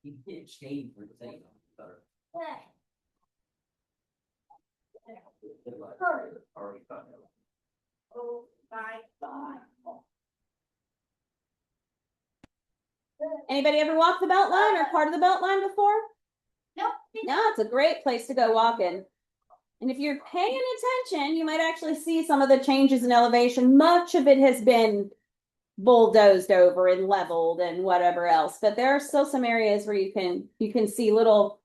You can't change for the thing. Already found out. Oh my God. Anybody ever walked the Beltline or part of the Beltline before? Nope. No, it's a great place to go walking. And if you're paying attention, you might actually see some of the changes in elevation. Much of it has been bulldozed over and leveled and whatever else, but there are still some areas where you can see little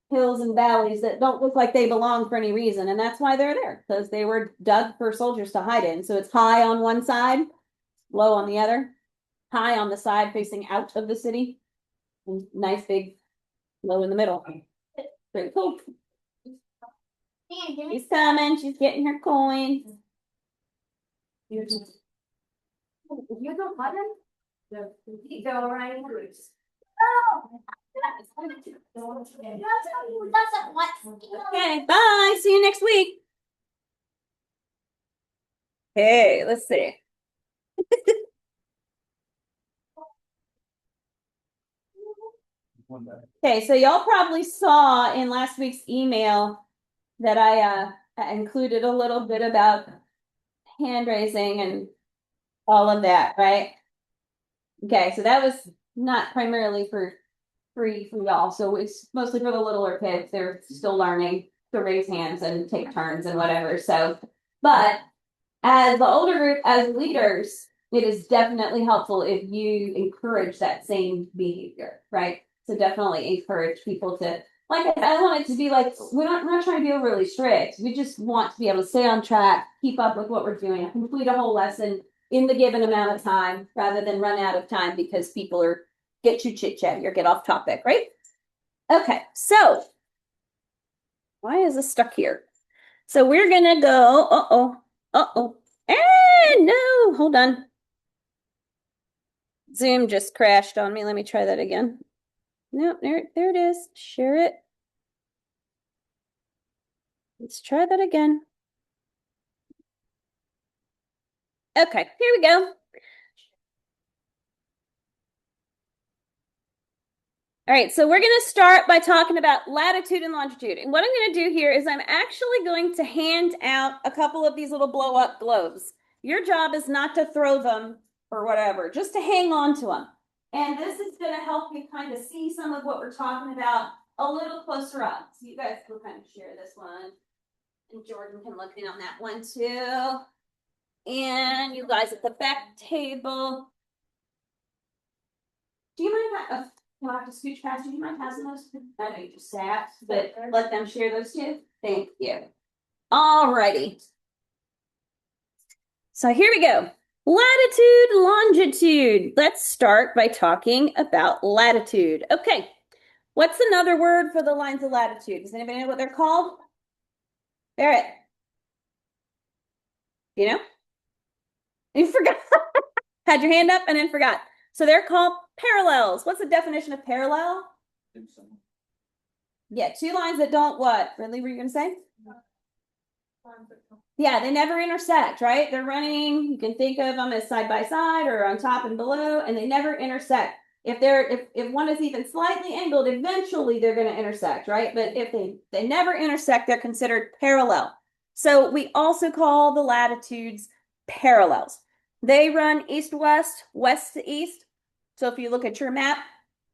hills and valleys that don't look like they belong for any reason, and that's why they're there, because they were dug for soldiers to hide in. So it's high on one side, low on the other, high on the side facing out of the city, and nice big low in the middle. Very cool. She's coming. She's getting her coins. You don't button? You go right in. Okay, bye. See you next week. Okay, let's see. Okay, so y'all probably saw in last week's email that I included a little bit about hand raising and all of that, right? Okay, so that was not primarily for free for y'all. So it's mostly for the littler kids. They're still learning to raise hands and take turns and whatever. So, but as the older group, as leaders, it is definitely helpful if you encourage that same behavior, right? So definitely encourage people to, like, I want it to be like, we're not trying to be overly strict. We just want to be able to stay on track, keep up with what we're doing, complete a whole lesson in the given amount of time rather than run out of time because people are get too chit-chatty or get off topic, right? Okay, so why is this stuck here? So we're gonna go, no, hold on. Zoom just crashed on me. Let me try that again. No, there it is. Share it. Let's try that again. Okay, here we go. All right, so we're going to start by talking about latitude and longitude. And what I'm going to do here is I'm actually going to hand out a couple of these little blow-up globes. Your job is not to throw them or whatever, just to hang on to them. And this is going to help you kind of see some of what we're talking about a little closer up. So you guys can kind of share this one. And Jordan can look in on that one too. And you guys at the back table. Do you mind? I'll have to scooch past you. Do you mind passing those? I know you just sat, but let them share those too. Thank you. All righty. So here we go. Latitude, longitude. Let's start by talking about latitude. Okay. What's another word for the lines of latitude? Does anybody know what they're called? Barrett. You know? You forgot. Had your hand up and then forgot. So they're called parallels. What's the definition of parallel? Yeah, two lines that don't what? Really, were you going to say? Yeah, they never intersect, right? They're running, you can think of them as side by side or on top and below, and they never intersect. If one is even slightly angled, eventually they're going to intersect, right? But if they never intersect, they're considered parallel. So we also call the latitudes parallels. They run east to west, west to east. So if you look at your map,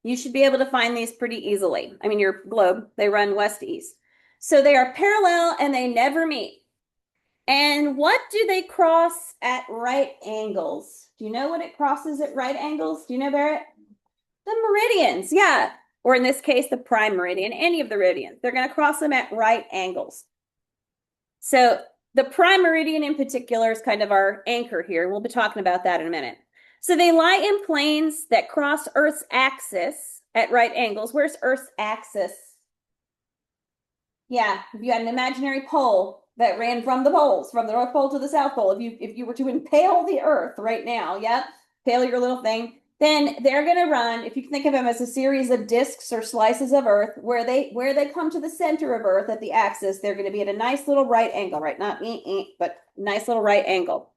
you should be able to find these pretty easily. I mean, your globe, they run west to east. So they are parallel and they never meet. And what do they cross at right angles? Do you know what it crosses at right angles? Do you know, Barrett? The meridians, yeah. Or in this case, the prime meridian, any of the meridians. They're going to cross them at right angles. So the prime meridian in particular is kind of our anchor here. We'll be talking about that in a minute. So they lie in planes that cross Earth's axis at right angles. Where's Earth's axis? Yeah, if you had an imaginary pole that ran from the poles, from the North Pole to the South Pole, if you were to impale the Earth right now, yeah, impale your little thing, then they're going to run, if you can think of them as a series of discs or slices of Earth, where they come to the center of Earth at the axis, they're going to be at a nice little right angle, right? Not but nice little right angle.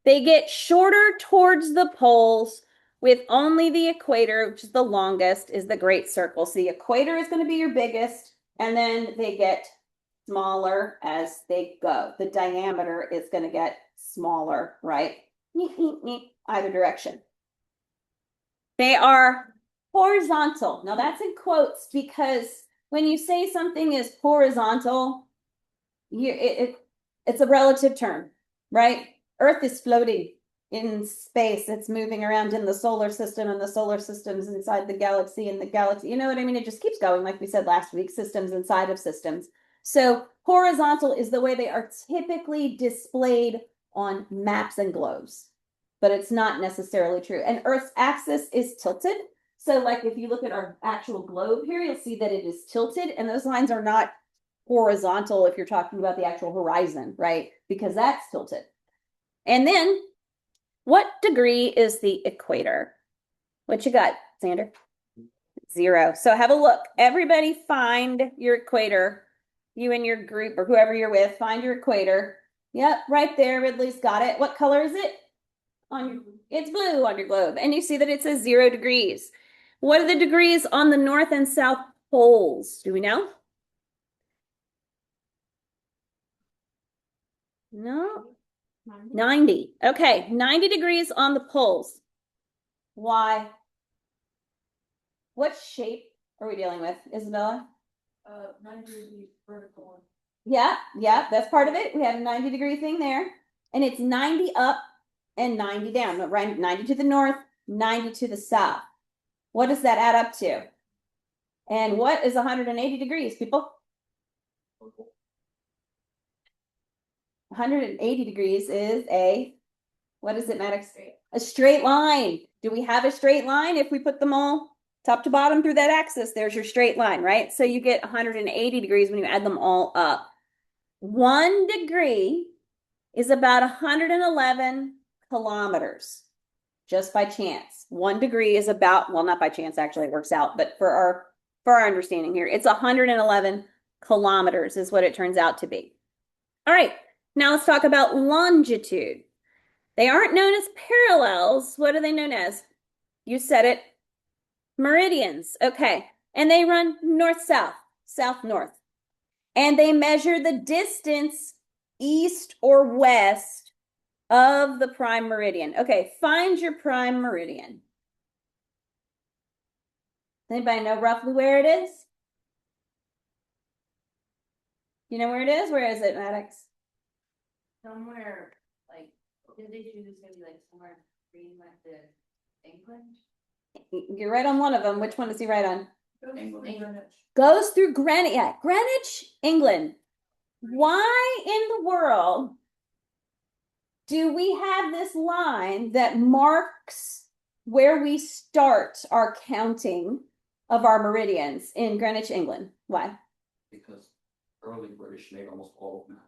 They get shorter towards the poles with only the equator, which is the longest, is the great circle. So the equator is going to be your biggest, and then they get smaller as they go. The diameter is going to get smaller, right? Either direction. They are horizontal. Now that's in quotes because when you say something is horizontal, it's a relative term, right? Earth is floating in space. It's moving around in the solar system, and the solar system's inside the galaxy, and the galaxy, you know what I mean? It just keeps going, like we said last week, systems inside of systems. So horizontal is the way they are typically displayed on maps and globes, but it's not necessarily true. And Earth's axis is tilted. So like if you look at our actual globe here, you'll see that it is tilted, and those lines are not horizontal if you're talking about the actual horizon, right? Because that's tilted. And then what degree is the equator? What you got, Xander? 0. So have a look. Everybody find your equator. You and your group or whoever you're with, find your equator. Yep, right there. Ridley's got it. What color is it? It's blue on your globe. And you see that it says 0 degrees. What are the degrees on the north and south poles? Do we know? No. 90. Okay, 90 degrees on the poles. Why? What shape are we dealing with, Isabella? 90 degrees vertical. Yeah, that's part of it. We have a 90-degree thing there. And it's 90 up and 90 down. Right, 90 to the north, 90 to the south. What does that add up to? And what is 180 degrees, people? 180 degrees is what is it, Maddox? A straight line. Do we have a straight line if we put them all top to bottom through that axis? There's your straight line, right? So you get 180 degrees when you add them all up. 1 degree is about 111 kilometers, just by chance. 1 degree is about, well, not by chance, actually, it works out, but for our understanding here, it's 111 kilometers is what it turns out to be. All right, now let's talk about longitude. They aren't known as parallels. What are they known as? You said it. Meridians. Okay. And they run north-south, south-north. And they measure the distance east or west of the prime meridian. Okay, find your prime meridian. Anybody know roughly where it is? You know where it is? Where is it, Maddox? Somewhere, like, did they choose it's gonna be like somewhere Greenland to England? You're right on one of them. Which one is he right on? England. Goes through Greenwich. Yeah, Greenwich, England. Why in the world do we have this line that marks where we start our counting of our meridians in Greenwich, England? Why? Because early British made almost all of them.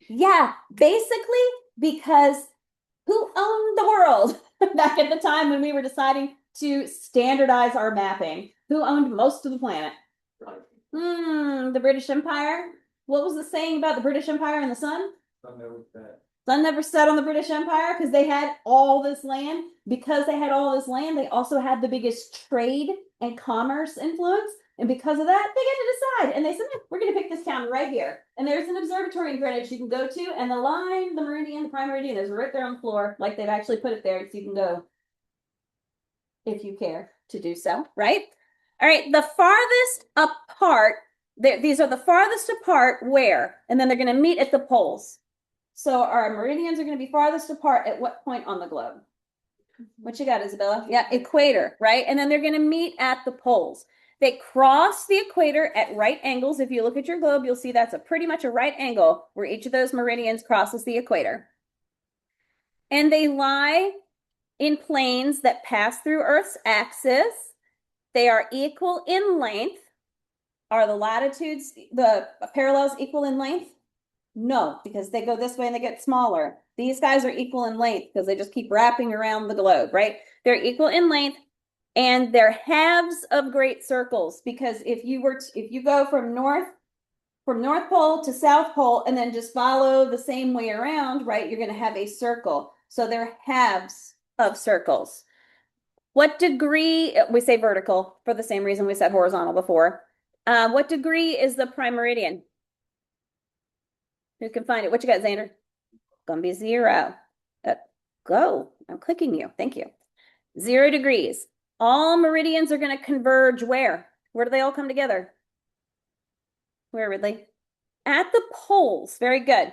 Yeah, basically because who owned the world back at the time when we were deciding to standardize our mapping? Who owned most of the planet? The British Empire. What was the saying about the British Empire and the sun? Sun never set on the British Empire because they had all this land. Because they had all this land, they also had the biggest trade and commerce influence. And because of that, they get to decide. And they said, we're going to pick this town right here. And there's an observatory in Greenwich you can go to. And the line, the meridian, the prime meridian is right there on the floor. Like they've actually put it there so you can go if you care to do so, right? All right, the farthest apart, these are the farthest apart where? And then they're going to meet at the poles. So our meridians are going to be farthest apart at what point on the globe? What you got, Isabella? Yeah, equator, right? And then they're going to meet at the poles. They cross the equator at right angles. If you look at your globe, you'll see that's pretty much a right angle where each of those meridians crosses the equator. And they lie in planes that pass through Earth's axis. They are equal in length. Are the latitudes, the parallels equal in length? No, because they go this way and they get smaller. These guys are equal in length because they just keep wrapping around the globe, right? They're equal in length and they're halves of great circles because if you go from North Pole to South Pole and then just follow the same way around, right, you're going to have a circle. So they're halves of circles. What degree, we say vertical for the same reason we said horizontal before. What degree is the prime meridian? Who can find it? What you got, Xander? Gonna be 0. Go. I'm clicking you. Thank you. 0 degrees. All meridians are going to converge where? Where do they all come together? Where, Ridley? At the poles. Very good.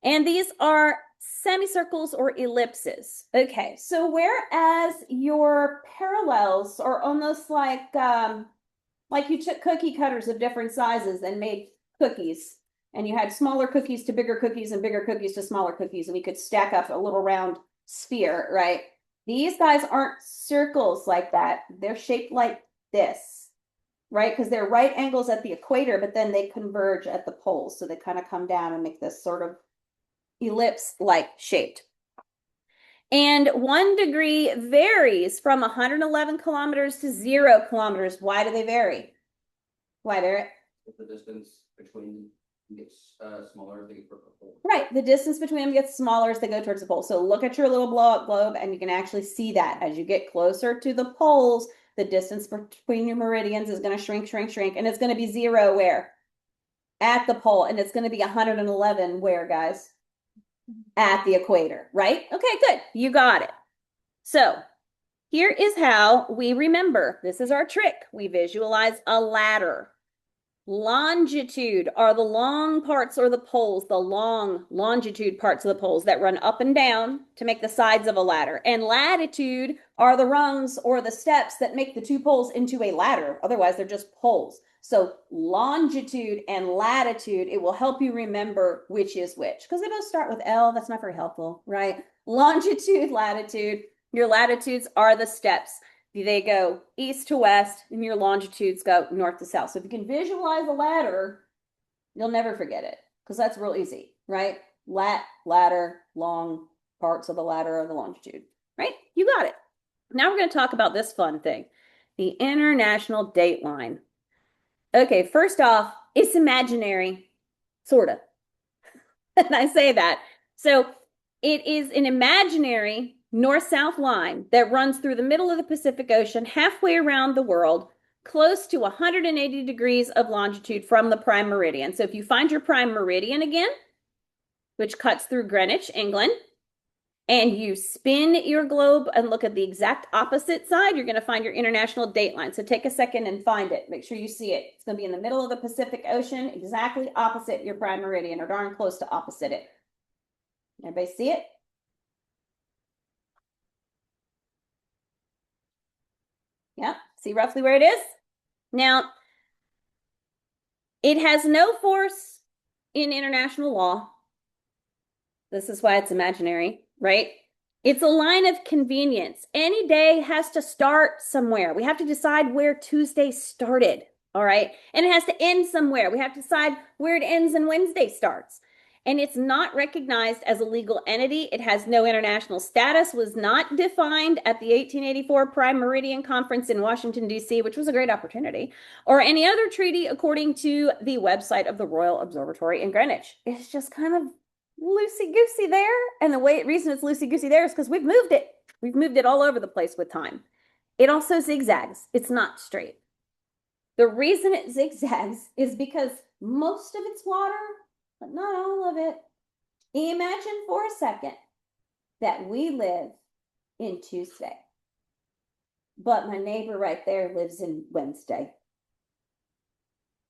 And these are semicircles or ellipses. Okay, so whereas your parallels are almost like you took cookie cutters of different sizes and made cookies, and you had smaller cookies to bigger cookies and bigger cookies to smaller cookies, and you could stack up a little round sphere, right? These guys aren't circles like that. They're shaped like this, right? Because they're right angles at the equator, but then they converge at the poles. So they kind of come down and make this sort of ellipse-like shaped. And 1 degree varies from 111 kilometers to 0 kilometers. Why do they vary? Why, Barrett? If the distance between gets smaller as they get toward the pole. Right, the distance between them gets smaller as they go towards the pole. So look at your little blow-up globe, and you can actually see that as you get closer to the poles, the distance between your meridians is going to shrink, shrink, shrink, and it's going to be 0 where? At the pole, and it's going to be 111 where, guys? At the equator, right? Okay, good. You got it. So here is how we remember. This is our trick. We visualize a ladder. Longitude are the long parts or the poles, the long longitude parts of the poles that run up and down to make the sides of a ladder. And latitude are the rungs or the steps that make the 2 poles into a ladder. Otherwise, they're just poles. So longitude and latitude, it will help you remember which is which, because they both start with L. That's not very helpful, right? Longitude, latitude. Your latitudes are the steps. They go east to west, and your longitudes go north to south. So if you can visualize a ladder, you'll never forget it, because that's real easy, right? Ladder, long parts of the ladder of the longitude, right? You got it. Now we're going to talk about this fun thing, the international date line. Okay, first off, it's imaginary, sort of. And I say that. So it is an imaginary north-south line that runs through the middle of the Pacific Ocean, halfway around the world, close to 180 degrees of longitude from the prime meridian. So if you find your prime meridian again, which cuts through Greenwich, England, and you spin your globe and look at the exact opposite side, you're going to find your international date line. So take a second and find it. Make sure you see it. It's going to be in the middle of the Pacific Ocean, exactly opposite your prime meridian, or darn close to opposite it. Everybody see it? Yeah, see roughly where it is? Now, it has no force in international law. This is why it's imaginary, right? It's a line of convenience. Any day has to start somewhere. We have to decide where Tuesday started, all right? And it has to end somewhere. We have to decide where it ends and Wednesday starts. And it's not recognized as a legal entity. It has no international status, was not defined at the 1884 Prime Meridian Conference in Washington, D.C., which was a great opportunity, or any other treaty according to the website of the Royal Observatory in Greenwich. It's just kind of loosey-goosey there. And the reason it's loosey-goosey there is because we've moved it. We've moved it all over the place with time. It also zigzags. It's not straight. The reason it zigzags is because most of it's water, but not all of it. Imagine for a second that we live in Tuesday, but my neighbor right there lives in Wednesday.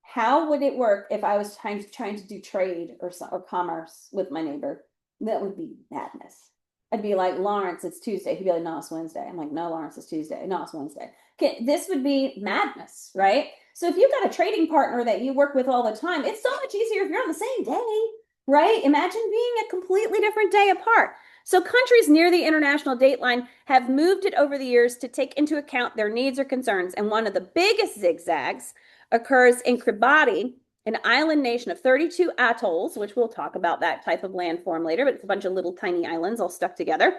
How would it work if I was trying to do trade or commerce with my neighbor? That would be madness. I'd be like, Lawrence, it's Tuesday. He'd be like, no, it's Wednesday. I'm like, no, Lawrence, it's Tuesday. No, it's Wednesday. Okay, this would be madness, right? So if you've got a trading partner that you work with all the time, it's so much easier if you're on the same day, right? Imagine being a completely different day apart. So countries near the international date line have moved it over the years to take into account their needs or concerns. And one of the biggest zigzags occurs in Kiribati, an island nation of 32 atolls, which we'll talk about that type of landform later, but it's a bunch of little tiny islands all stuck together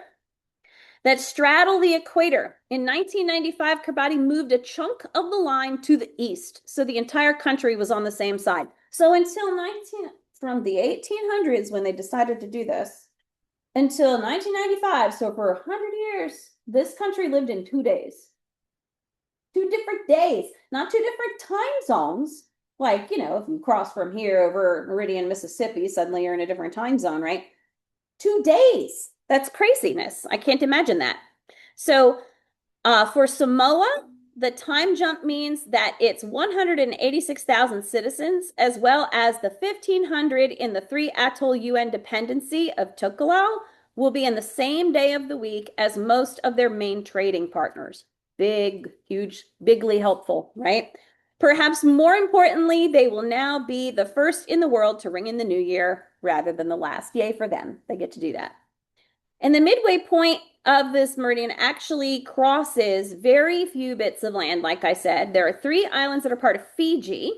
that straddle the equator. In 1995, Kiribati moved a chunk of the line to the east, so the entire country was on the same side. So until from the 1800s, when they decided to do this, until 1995. So for 100 years, this country lived in 2 days. 2 different days, not two different time zones. Like, you know, if you cross from here over Meridian, Mississippi, suddenly you're in a different time zone, right? 2 days. That's craziness. I can't imagine that. So for Samoa, the time jump means that it's 186,000 citizens, as well as the 1,500 in the 3 atoll UN dependency of Tokelau will be in the same day of the week as most of their main trading partners. Big, huge, bigly helpful, right? Perhaps more importantly, they will now be the first in the world to ring in the new year rather than the last. Yay for them. They get to do that. And the midway point of this meridian actually crosses very few bits of land. Like I said, there are 3 islands that are part of Fiji,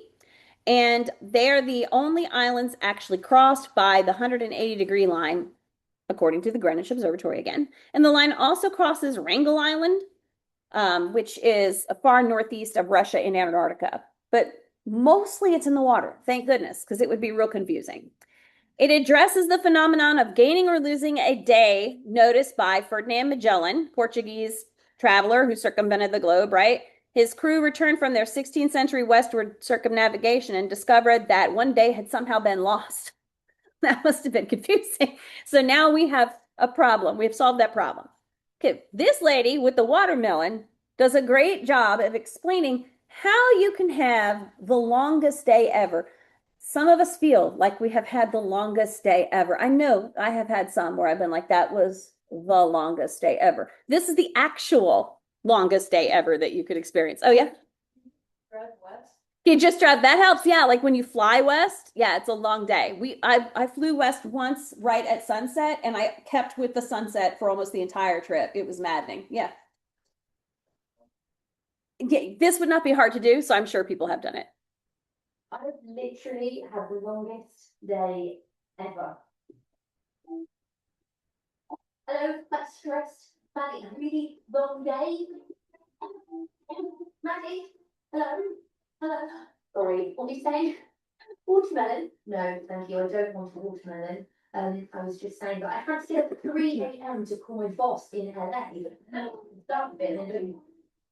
and they're the only islands actually crossed by the 180-degree line, according to the Greenwich Observatory again. And the line also crosses Wrangel Island, which is far northeast of Russia in Antarctica. But mostly it's in the water, thank goodness, because it would be real confusing. It addresses the phenomenon of gaining or losing a day noticed by Ferdinand Magellan, Portuguese traveler who circumvented the globe, right? His crew returned from their 16th century westward circumnavigation and discovered that one day had somehow been lost. That must have been confusing. So now we have a problem. We've solved that problem. Okay, this lady with the watermelon does a great job of explaining how you can have the longest day ever. Some of us feel like we have had the longest day ever. I know I have had some where I've been like, that was the longest day ever. This is the actual longest day ever that you could experience. Oh, yeah. Drive west. You just drive. That helps. Yeah. Like when you fly west. Yeah. It's a long day. I flew west once right at sunset, and I kept with the sunset for almost the entire trip. It was maddening. Yeah. Yeah. This would not be hard to do. So I'm sure people have done it. I've literally had the longest day ever. Hello, that's stressed. Maddie, a really long day. Maddie, hello, hello. Sorry, what are you saying? Watermelon? No, thank you. I don't want a watermelon. I was just saying that I had to get up at 3 a.m. to call my boss in LA. That bit and do.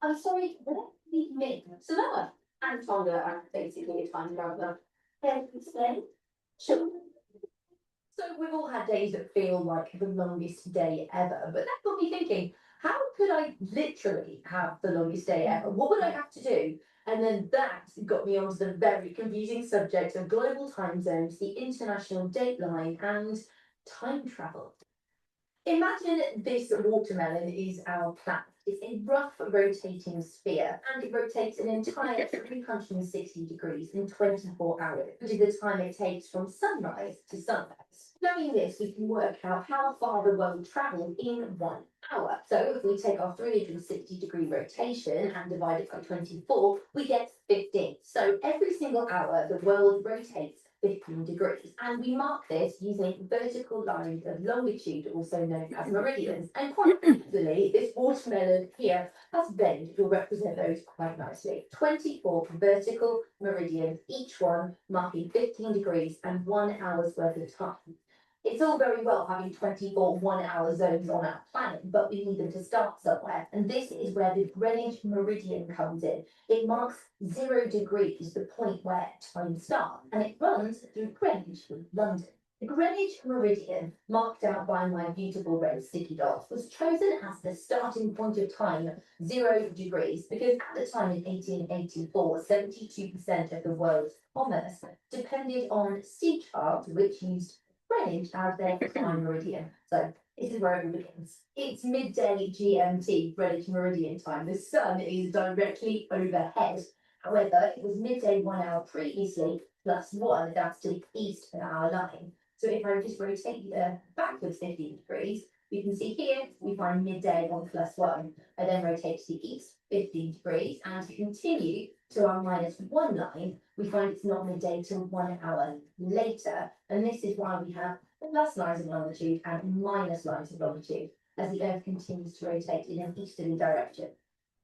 I'm sorry, what? Me, Samoa. And Tonga are basically a time traveler. Can you explain? Sure. So we've all had days that feel like the longest day ever, but that got me thinking, how could I literally have the longest day ever? What would I have to do? And then that got me onto the very confusing subject of global time zones, the international date line, and time travel. Imagine this watermelon is our planet. It's a rough rotating sphere, and it rotates an entire 360 degrees in 24 hours, which is the time it takes from sunrise to sunrise. Knowing this, we can work out how far the world travelled in 1 hour. So if we take our 360-degree rotation and divide it by 24, we get 15. So every single hour, the world rotates 15 degrees. And we mark this using vertical lines of longitude, also known as meridians. And quite easily, this watermelon here has bend will represent those quite nicely. 24 vertical meridians, each one marking 15 degrees and 1 hour's worth of time. It's all very well having 24 1-hour zones on our planet, but we need them to start somewhere. And this is where the Greenwich Meridian comes in. It marks 0 degrees, the point where time starts, and it runs through Greenwich, London. The Greenwich Meridian, marked out by my beautiful red sticky dots, was chosen as the starting point of time, 0 degrees, because at the time in 1884, 72% of the world's commerce depended on sea charts, which used Greenwich as their time meridian. So this is where it begins. It's midday GMT, Greenwich Meridian time. The sun is directly overhead. However, it was midday 1 hour previously, +1, that's to the east of our line. So if I just rotate backwards 15 degrees, we can see here, we find midday on +1. I then rotate to the east 15 degrees and continue to our -1 line, we find it's not midday till 1 hour later. And this is why we have plus lines of longitude and minus lines of longitude as the Earth continues to rotate in an easterly direction.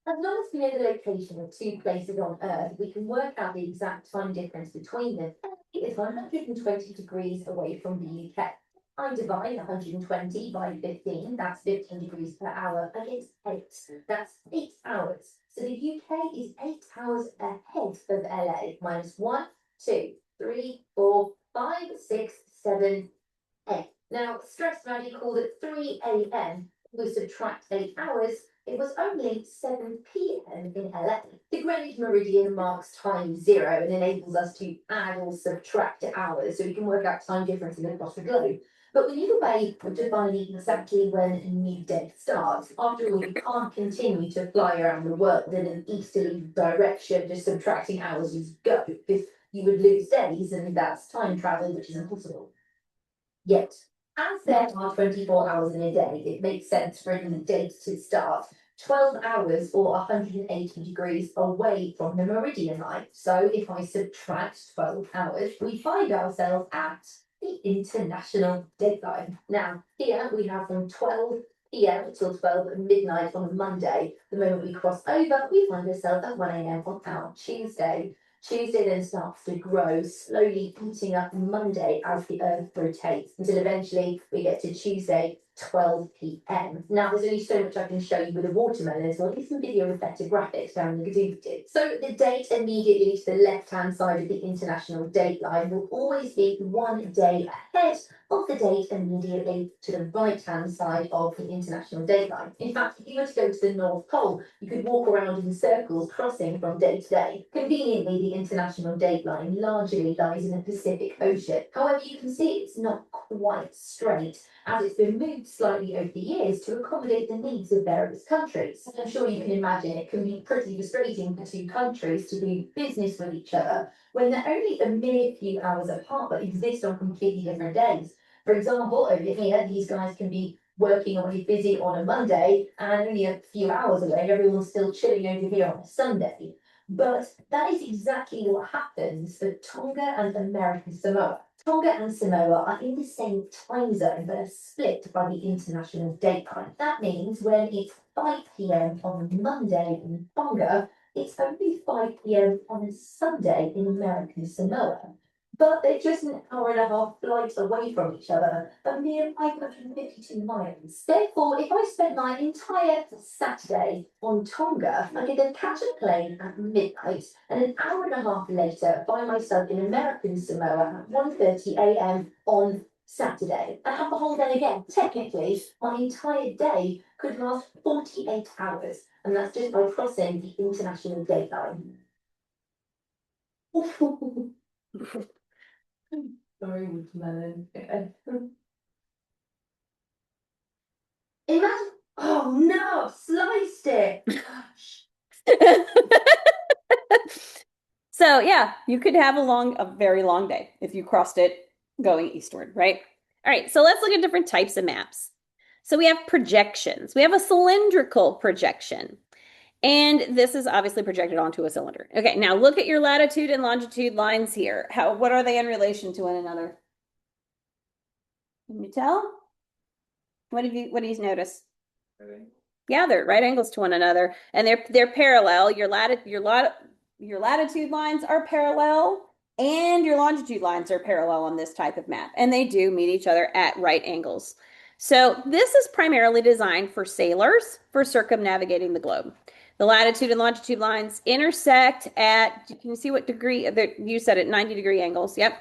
As long as we know the location of 2 places on Earth, we can work out the exact time difference between them. It is 120 degrees away from the UK. I divide 120 by 15, that's 15 degrees per hour, against 8, that's 8 hours. So the UK is 8 hours ahead of LA, minus 1, 2, 3, 4, 5, 6, 7, 8. Now, Stress Maddie called it 3 a.m. We subtract 8 hours, it was only 7 p.m. in LA. The Greenwich Meridian marks time 0 and enables us to add or subtract hours so we can work out time differences across the globe. But we need a way of defining exactly when a new day starts. After all, you can't continue to fly around the world in an easterly direction, just subtracting hours as you go, because you would lose days, and that's time travel, which is impossible. Yet, as there are 24 hours in a day, it makes sense for a day to start 12 hours or 180 degrees away from the meridian line. So if I subtract 12 hours, we find ourselves at the international dateline. Now, here we have from 12 p.m. till 12 midnight on a Monday. The moment we cross over, we find ourselves at 1 a.m. on our Tuesday. Tuesday then starts to grow, slowly eating up Monday as the Earth rotates, until eventually we get to Tuesday, 12 p.m. Now, there's only so much I can show you with a watermelon, so I'll get some video with better graphics down in the Gadooboo. So the date immediately to the left-hand side of the international dateline will always be 1 day ahead of the date immediately to the right-hand side of the international dateline. In fact, if you were to go to the North Pole, you could walk around in circles, crossing from day to day. Conveniently, the international dateline largely lies in the Pacific Ocean. However, you can see it's not quite straight, as it's been moved slightly over the years to accommodate the needs of various countries. I'm sure you can imagine it can be pretty frustrating for two countries to do business with each other when they're only a mere few hours apart but exist on completely different days. For example, over here, these guys can be working or be busy on a Monday and only a few hours away, everyone's still chilling over here on a Sunday. But that is exactly what happens for Tonga and American Samoa. Tonga and Samoa are in the same time zone but are split by the international dateline. That means when it's 5 p.m. on a Monday in Tonga, it's only 5 p.m. on a Sunday in American Samoa. But they're just an hour and a half flight away from each other, a mere 552 miles. Therefore, if I spent my entire Saturday on Tonga, I could then catch a plane at midnight and an hour and a half later find myself in American Samoa at 1:30 a.m. on Saturday. And have the whole day again. Technically, my entire day could last 48 hours, and that's just by crossing the international dateline. Sorry, watermelon. Imagine. Oh no, I've sliced it. So yeah, you could have a very long day if you crossed it going eastward, right? All right, so let's look at different types of maps. So we have projections. We have a cylindrical projection. And this is obviously projected onto a cylinder. Okay, now look at your latitude and longitude lines here. What are they in relation to one another? Can you tell? What do you notice? Okay. Yeah, they're right angles to one another, and they're parallel. Your latitude lines are parallel, and your longitude lines are parallel on this type of map, and they do meet each other at right angles. So this is primarily designed for sailors for circumnavigating the globe. The latitude and longitude lines intersect at, can you see what degree? You said at 90-degree angles. Yep.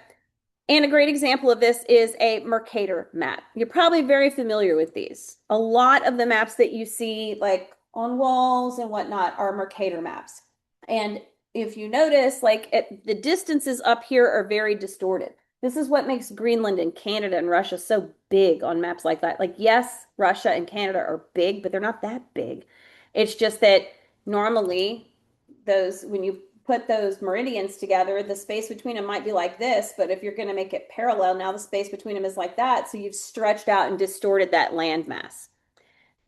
And a great example of this is a Mercator map. You're probably very familiar with these. A lot of the maps that you see like on walls and whatnot are Mercator maps. And if you notice, the distances up here are very distorted. This is what makes Greenland and Canada and Russia so big on maps like that. Like, yes, Russia and Canada are big, but they're not that big. It's just that normally when you put those meridians together, the space between them might be like this, but if you're going to make it parallel, now the space between them is like that, so you've stretched out and distorted that landmass.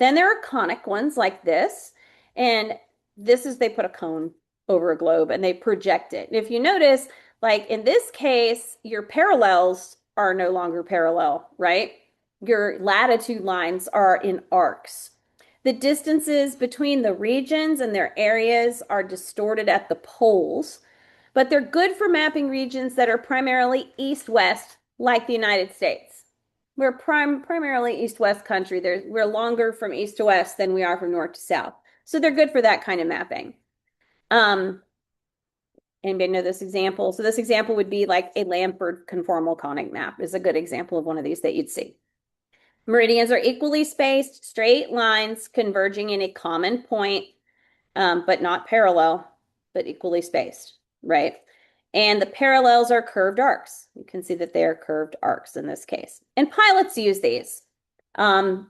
Then there are conic ones like this, and they put a cone over a globe and they project it. And if you notice, like in this case, your parallels are no longer parallel, right? Your latitude lines are in arcs. The distances between the regions and their areas are distorted at the poles, but they're good for mapping regions that are primarily east-west, like the United States. We're primarily east-west country. We're longer from east to west than we are from north to south. So they're good for that kind of mapping. Anybody know this example? So this example would be like a Lambert conformal conic map is a good example of one of these that you'd see. Meridians are equally spaced, straight lines converging in a common point, but not parallel, but equally spaced, right? And the parallels are curved arcs. You can see that they are curved arcs in this case. And pilots use these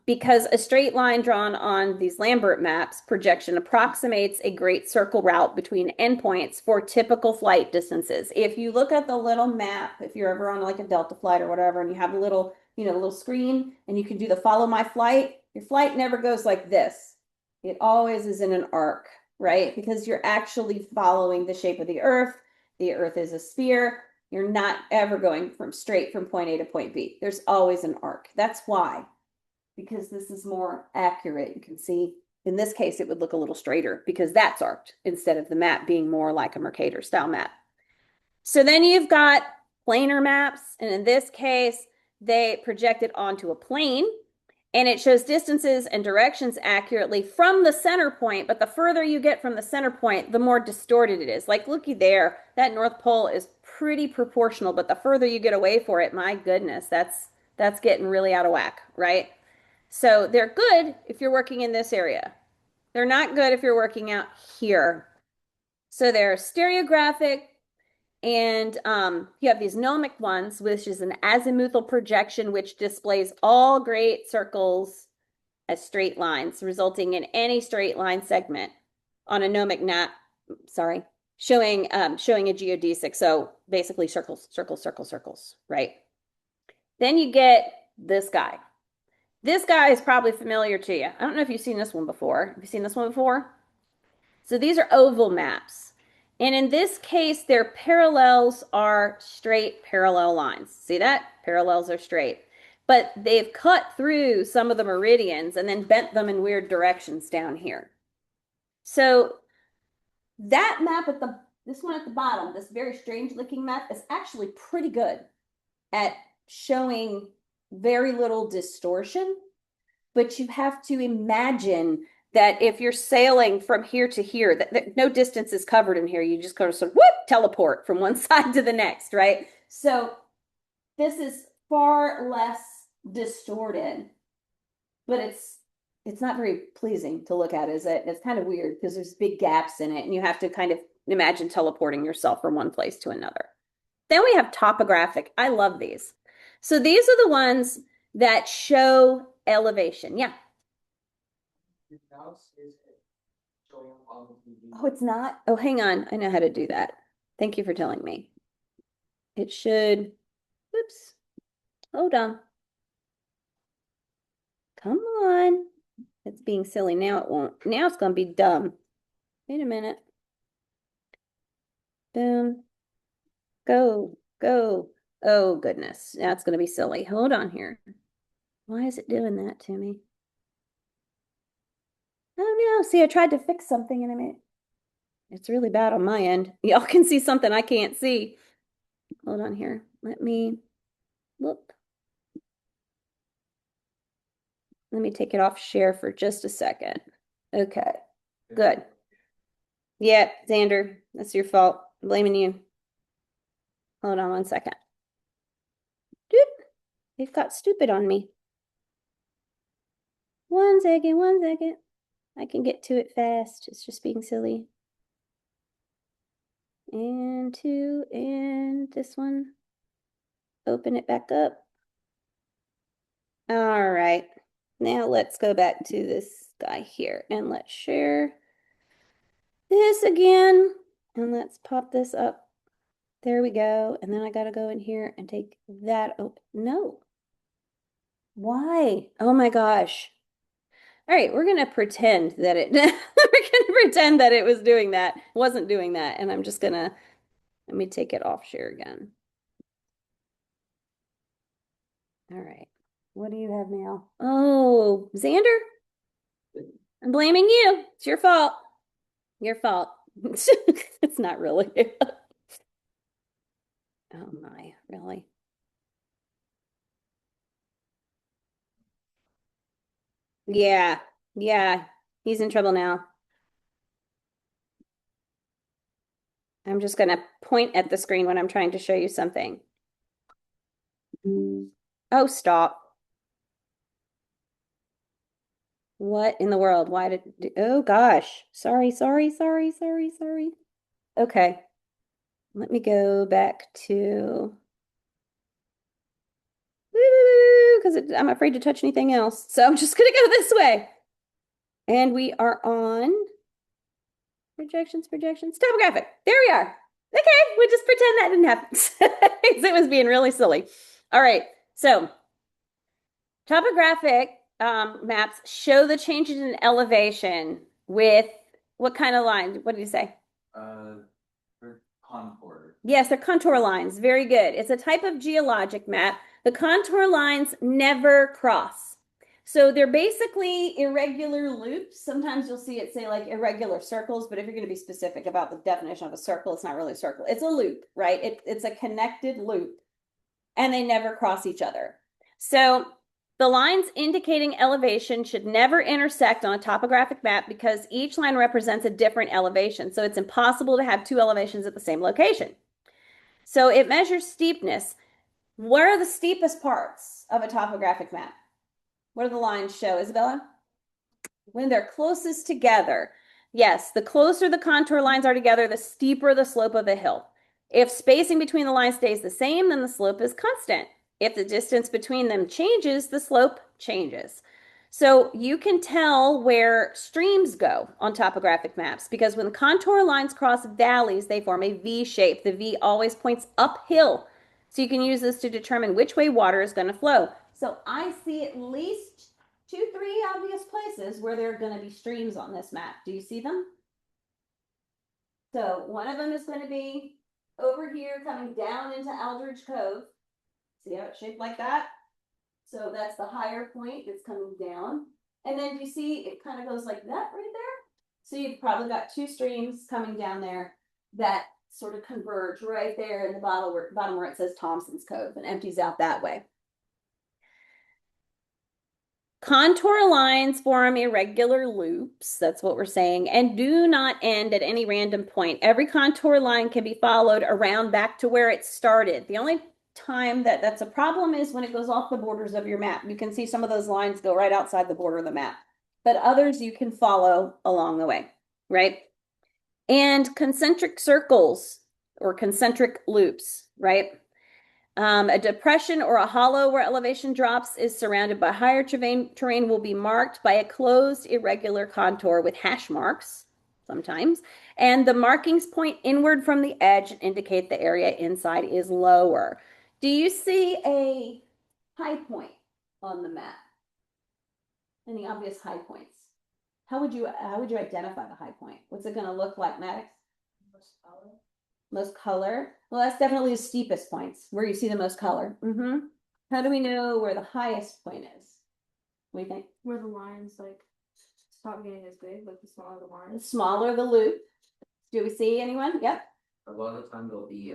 because a straight line drawn on these Lambert maps projection approximates a great circle route between endpoints for typical flight distances. If you look at the little map, if you're ever on like a Delta flight or whatever, and you have a little, the little screen and you can do the follow my flight, your flight never goes like this. It always is in an arc, right? Because you're actually following the shape of the Earth. The Earth is a sphere. You're not ever going straight from point A to point B. There's always an arc. That's why, because this is more accurate. You can see in this case, it would look a little straighter because that's arced instead of the map being more like a Mercator style map. So then you've got planar maps. And in this case, they project it onto a plane and it shows distances and directions accurately from the center point. But the further you get from the center point, the more distorted it is. Like, looky there, that North Pole is pretty proportional, but the further you get away for it, my goodness, that's getting really out of whack, right? So they're good if you're working in this area. They're not good if you're working out here. So they're stereographic, and you have these gnomic ones, which is an azimuthal projection, which displays all great circles as straight lines, resulting in any straight line segment on a gnomic map, showing a geodesic. So basically circles, circles, circles, circles, right? Then you get this guy. This guy is probably familiar to you. I don't know if you've seen this one before. Have you seen this one before? So these are oval maps. And in this case, their parallels are straight parallel lines. See that? Parallels are straight. But they've cut through some of the meridians and then bent them in weird directions down here. So that map this one at the bottom, this very strange looking map, is actually pretty good at showing very little distortion. But you have to imagine that if you're sailing from here to here, that no distance is covered in here. You just kind of sort of teleport from one side to the next, right? So this is far less distorted, but it's not very pleasing to look at, is it? It's kind of weird because there's big gaps in it and you have to kind of imagine teleporting yourself from one place to another. Then we have topographic. I love these. So these are the ones that show elevation. Yeah. Oh, it's not? Oh, hang on. I know how to do that. Thank you for telling me. It should, whoops. Hold on. Come on. It's being silly. Now it won't. Now it's going to be dumb. Wait a minute. Boom. Go, go. Oh, goodness. Now it's going to be silly. Hold on here. Why is it doing that to me? Oh no, see, I tried to fix something and I mean, it's really bad on my end. Y'all can see something I can't see. Hold on here. Let me look. Let me take it off share for just a second. Okay, good. Yeah, Xander, that's your fault. I'm blaming you. Hold on one second. Doop. They've got stupid on me. 1 second, 1 second. I can get to it fast. It's just being silly. And 2, and this one. Open it back up. All right. Now let's go back to this guy here and let's share this again. And let's pop this up. There we go. And then I got to go in here and take that open. No. Why? Oh my gosh. All right, we're gonna pretend that it we're gonna pretend that it was doing that, wasn't doing that, and I'm just gonna let me take it off share again. All right, what do you have now? Oh, Xander, I'm blaming you. It's your fault. Your fault. It's not really. Oh my, really? Yeah, yeah, he's in trouble now. I'm just gonna point at the screen when I'm trying to show you something. Oh, stop. What in the world? Why oh gosh. Sorry, sorry, sorry, sorry, sorry. Okay. Let me go back to because I'm afraid to touch anything else. So I'm just gonna go this way. And we are on projections, projections, topographic. There we are. Okay, we just pretend that didn't happen. 'Cause it was being really silly. All right, so topographic maps show the changes in elevation with what kind of line? What did you say? For contour. Yes, they're contour lines. Very good. It's a type of geologic map. The contour lines never cross. So they're basically irregular loops. Sometimes you'll see it say like irregular circles, but if you're going to be specific about the definition of a circle, it's not really a circle. It's a loop, right? It's a connected loop, and they never cross each other. So the lines indicating elevation should never intersect on a topographic map because each line represents a different elevation. So it's impossible to have two elevations at the same location. So it measures steepness. Where are the steepest parts of a topographic map? What do the lines show, Isabella? When they're closest together. Yes, the closer the contour lines are together, the steeper the slope of the hill. If spacing between the lines stays the same, then the slope is constant. If the distance between them changes, the slope changes. So you can tell where streams go on topographic maps because when contour lines cross valleys, they form a V shape. The V always points uphill. So you can use this to determine which way water is going to flow. So I see at least 2, 3 obvious places where there are going to be streams on this map. Do you see them? So one of them is going to be over here coming down into Aldridge Cove. See how it's shaped like that? So that's the higher point that's coming down. And then you see it kind of goes like that right there. So you've probably got 2 streams coming down there that sort of converge right there in the bottom where it says Thompson's Cove and empties out that way. Contour lines form irregular loops, that's what we're saying, and do not end at any random point. Every contour line can be followed around back to where it started. The only time that's a problem is when it goes off the borders of your map. You can see some of those lines go right outside the border of the map, but others you can follow along the way, right? And concentric circles or concentric loops, right? A depression or a hollow where elevation drops is surrounded by higher terrain will be marked by a closed irregular contour with hash marks sometimes, and the markings point inward from the edge and indicate the area inside is lower. Do you see a high point on the map? Any obvious high points? How would you identify the high point? What's it going to look like, Maddox? Most color. Well, that's definitely the steepest points where you see the most color. How do we know where the highest point is? What do you think? Where the lines like stop getting as big, like the smaller the The lines. smaller the loop. Do we see anyone? Yep. A lot of the time there'll be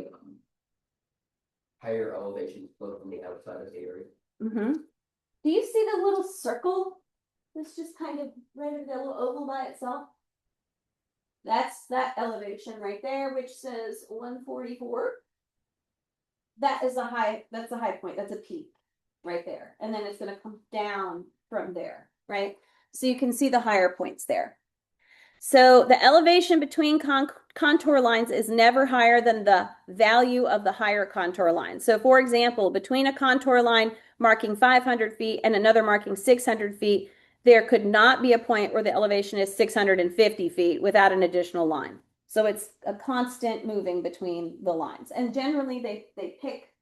higher elevations flow from the outside of the area. Do you see the little circle that's just kind of right in that little oval by itself? That's that elevation right there, which says 144. That's a high point. That's a peak right there. And then it's going to come down from there, right? So you can see the higher points there. So the elevation between contour lines is never higher than the value of the higher contour line. So for example, between a contour line marking 500 feet and another marking 600 feet, there could not be a point where the elevation is 650 feet without an additional line. So it's a constant moving between the lines. And generally they pick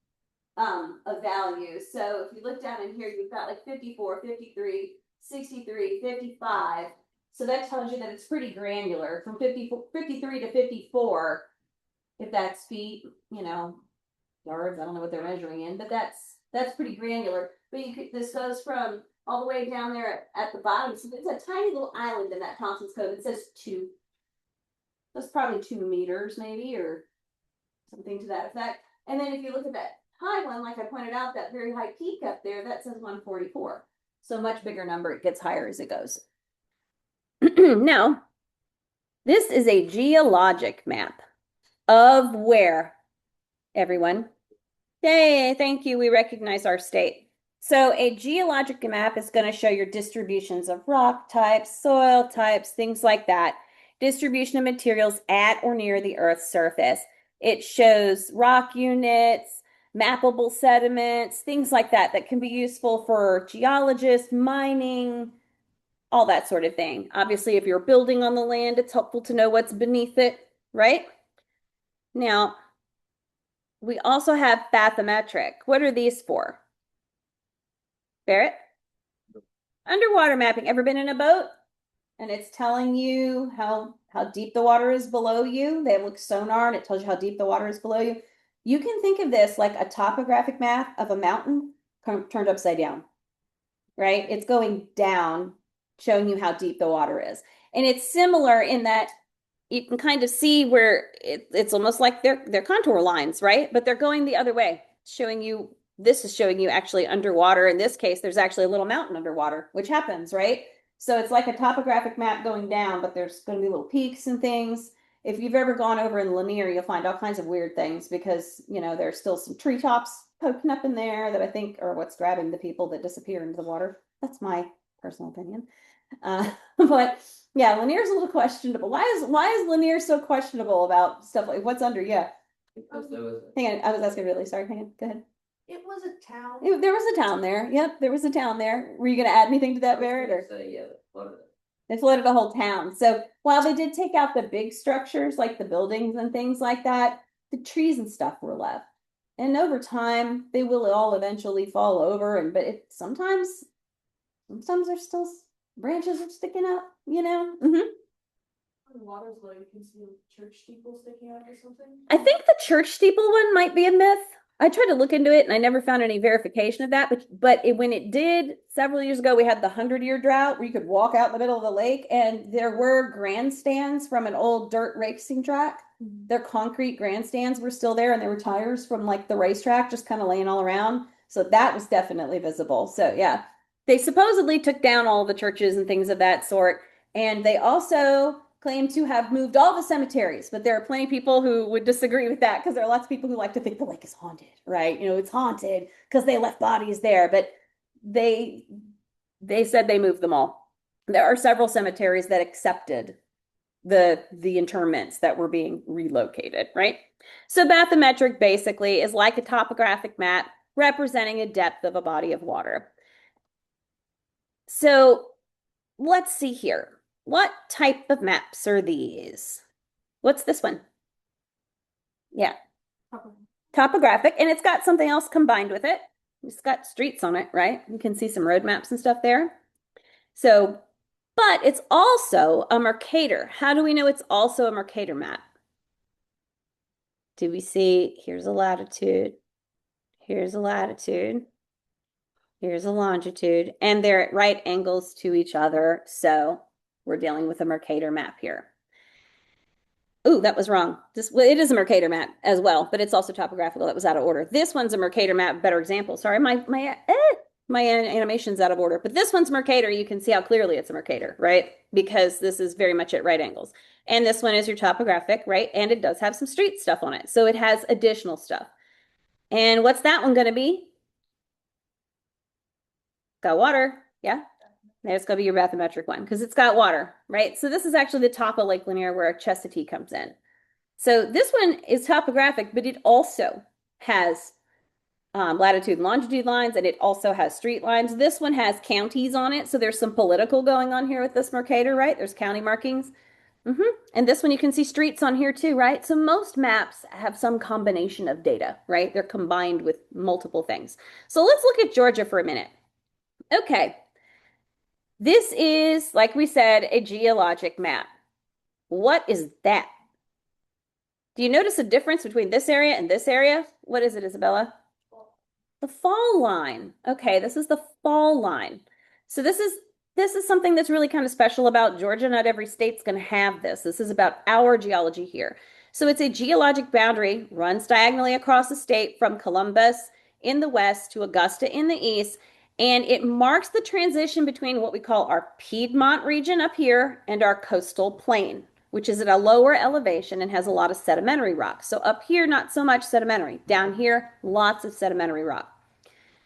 a value. So if you look down in here, you've got like 54, 53, 63, 55. So that tells you that it's pretty granular from 53 to 54. If that's feet, yards, I don't know what they're measuring in, but that's pretty granular. But this goes from all the way down there at the bottom. So it's a tiny little island in that Thompson's Cove. It says 2. That's probably 2 meters maybe, or something to that effect. And then if you look at that high one, like I pointed out, that very high peak up there, that says 144. So much bigger number, it gets higher as it goes. Now, this is a geologic map of where, everyone? Yay, thank you. We recognize our state. So a geologic map is going to show your distributions of rock types, soil types, things like that. Distribution of materials at or near the Earth's surface. It shows rock units, mappable sediments, things like that that can be useful for geologists, mining, all that sort of thing. Obviously, if you're building on the land, it's helpful to know what's beneath it, right? Now, we also have bathymetric. What are these for? Barrett? Underwater mapping. Ever been in a boat? And it's telling you how deep the water is below you. They look sonar and it tells you how deep the water is below you. You can think of this like a topographic map of a mountain turned upside down, right? It's going down, showing you how deep the water is. And it's similar in that you can kind of see where it's almost like they're contour lines, right? But they're going the other way, showing you, this is showing you actually underwater. In this case, there's actually a little mountain underwater, which happens, right? So it's like a topographic map going down, but there's going to be little peaks and things. If you've ever gone over in Lanier, you'll find all kinds of weird things because, you know, there's still some treetops poking up in there that I think are what's grabbing the people that disappear into the water. That's my personal opinion. But yeah, Lanier's a little questionable. Why is Lanier so questionable about stuff like what's under? Yeah. Because there was Hang on, I was asking really sorry. Hang on, go ahead. It was a town. There was a town there. Yep, there was a town there. Were you going to add anything to that, Barrett? Or say, yeah, flooded it. they flooded a whole town. So while they did take out the big structures like the buildings and things like that, the trees and stuff were left. And over time, they will all eventually fall over. And but sometimes there's still branches are sticking up. You know. Mm-hmm. When the water's low, you can see a church steeple sticking out or something. I think the church steeple one might be a myth. I tried to look into it and I never found any verification of that. But when it did several years ago, we had the 100-year drought where you could walk out in the middle of the lake and there were grandstands from an old dirt racing track. Their concrete grandstands were still there and there were tires from like the racetrack just kind of laying all around. So that was definitely visible. So yeah, they supposedly took down all the churches and things of that sort. And they also claim to have moved all the cemeteries, but there are plenty of people who would disagree with that because there are lots of people who like to think the lake is haunted, right? You know, it's haunted because they left bodies there, but they said they moved them all. There are several cemeteries that accepted the interments that were being relocated, right? So bathymetric basically is like a topographic map representing a depth of a body of water. So let's see here. What type of maps are these? What's this one? Yeah. Topographic, and it's got something else combined with it. It's got streets on it, right? You can see some road maps and stuff there. So, but it's also a Mercator. How do we know it's also a Mercator map? Do we see, here's a latitude, here's a latitude, here's a longitude, and they're at right angles to each other. So we're dealing with a Mercator map here. Ooh, that was wrong. It is a Mercator map as well, but it's also topographical. That was out of order. This one's a Mercator map, better example. Sorry, my animation's out of order, but this one's Mercator. You can see how clearly it's a Mercator, right? Because this is very much at right angles. And this one is your topographic, right? And it does have some street stuff on it. So it has additional stuff. And what's that one going to be? Got water, yeah? It's going to be your bathymetric one because it's got water, right? So this is actually the top of Lake Lanier where Chestatee comes in. So this one is topographic, but it also has latitude and longitude lines, and it also has street lines. This one has counties on it, so there's some political going on here with this Mercator, right? There's county markings. And this one you can see streets on here too, right? So most maps have some combination of data, right? They're combined with multiple things. So let's look at Georgia for a minute. Okay. This is, like we said, a geologic map. What is that? Do you notice a difference between this area and this area? What is it, Isabella? The fall line. Okay, this is the fall line. So this is something that's really kind of special about Georgia. Not every state's going to have this. This is about our geology here. So it's a geologic boundary, runs diagonally across the state from Columbus in the west to Augusta in the east. And it marks the transition between what we call our Piedmont region up here and our coastal plain, which is at a lower elevation and has a lot of sedimentary rock. So up here, not so much sedimentary. Down here, lots of sedimentary rock.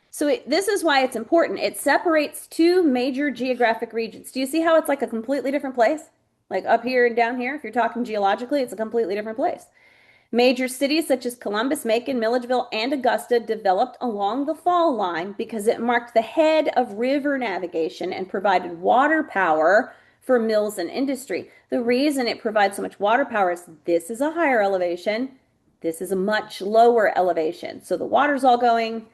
So this is why it's important. It separates two major geographic regions. Do you see how it's like a completely different place? Like up here and down here, if you're talking geologically, it's a completely different place. Major cities such as Columbus, Macon, Milledgeville, and Augusta developed along the fall line because it marked the head of river navigation and provided water power for mills and industry. The reason it provides so much water power is this is a higher elevation, this is a much lower elevation. So the water's all going,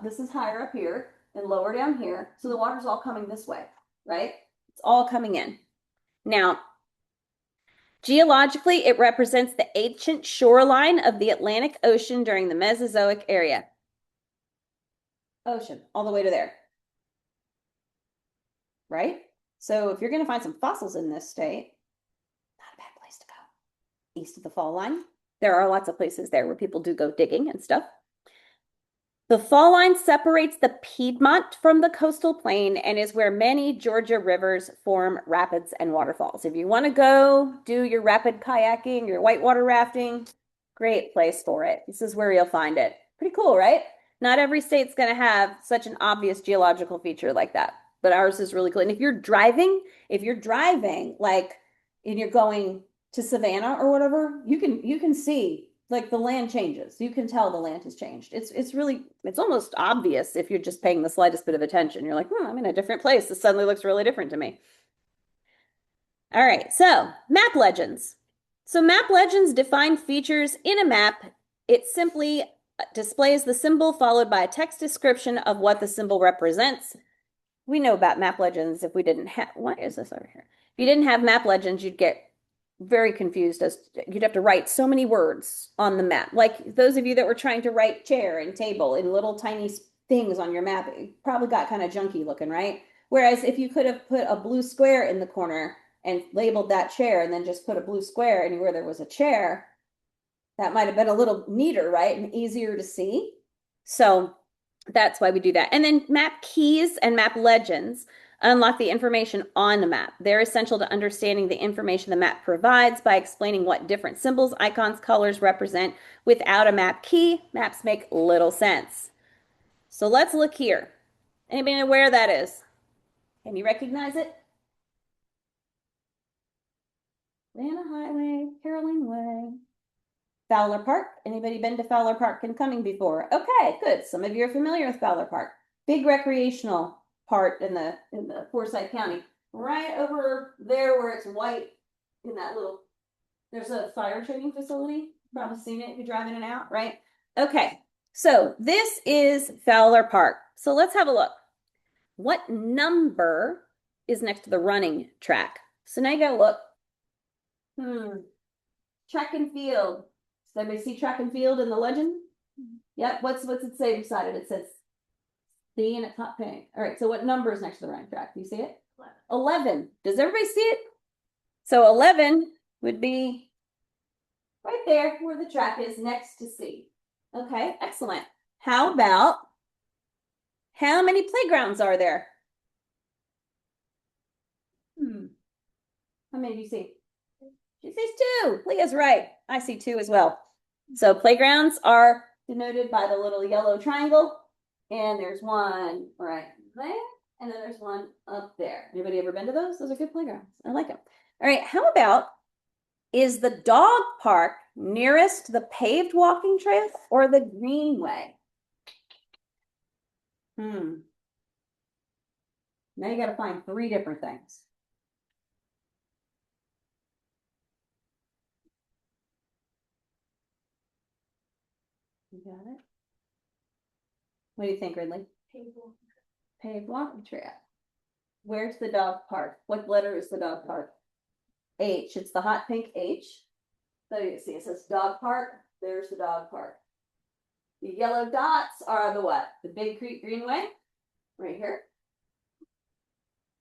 this is higher up here and lower down here. So the water's all coming this way, right? It's all coming in. Now, geologically, it represents the ancient shoreline of the Atlantic Ocean during the Mesozoic era. Ocean, all the way to there. Right? So if you're going to find some fossils in this state, not a bad place to go. East of the fall line, there are lots of places there where people do go digging and stuff. The fall line separates the Piedmont from the coastal plain and is where many Georgia rivers form rapids and waterfalls. If you want to go do your rapid kayaking, your whitewater rafting, great place for it. This is where you'll find it. Pretty cool, right? Not every state's going to have such an obvious geological feature like that, but ours is really cool. And if you're driving like, and you're going to Savannah or whatever, you can see like the land changes. You can tell the land has changed. It's almost obvious if you're just paying the slightest bit of attention. You're like, I'm in a different place. This suddenly looks really different to me. All right, so map legends. So map legends define features in a map. It simply displays the symbol followed by a text description of what the symbol represents. We know about map legends if we didn't have, what is this over here? If you didn't have map legends, you'd get very confused as you'd have to write so many words on the map. Like those of you that were trying to write chair and table in little tiny things on your map, it probably got kind of junky looking, right? Whereas if you could have put a blue square in the corner and labeled that chair and then just put a blue square anywhere there was a chair, that might have been a little neater, right? And easier to see. So that's why we do that. And then map keys and map legends unlock the information on the map. They're essential to understanding the information the map provides by explaining what different symbols, icons, colors represent. Without a map key, maps make little sense. So let's look here. Anybody know where that is? Can you recognize it? Atlanta Highway, Caroline Way. Fowler Park. Anybody been to Fowler Park and Cumming before? Okay, good. Some of you are familiar with Fowler Park. Big recreational part in the Forsyth County. Right over there where it's white in that little, there's a fire training facility. Probably seen it if you're driving it out, right? Okay, so this is Fowler Park. So let's have a look. What number is next to the running track? So now you gotta look. Track and field. Does everybody see track and field in the legend? Yep. What's it say beside it? It says C and it's hot pink. All right. So what number is next to the running track? Do you see it? 11. Does everybody see it? So 11 would be right there where the track is next to C. Okay. Excellent. How about how many playgrounds are there? How many do you see? She sees 2. Leah's right. I see 2 as well. So playgrounds are denoted by the little yellow triangle. And there's one right there. And then there's one up there. Anybody ever been to those? Those are good playgrounds. I like them. All right. How about, is the dog park nearest the paved walking trail or the greenway? Now you got to find 3 different things. You got it? What do you think, Ridley? Paved walking trail. Where's the dog park? What letter is the dog park? H. It's the hot pink H. So you see it says dog park. There's the dog park. The yellow dots are the what? The Big Creek Greenway. Right here.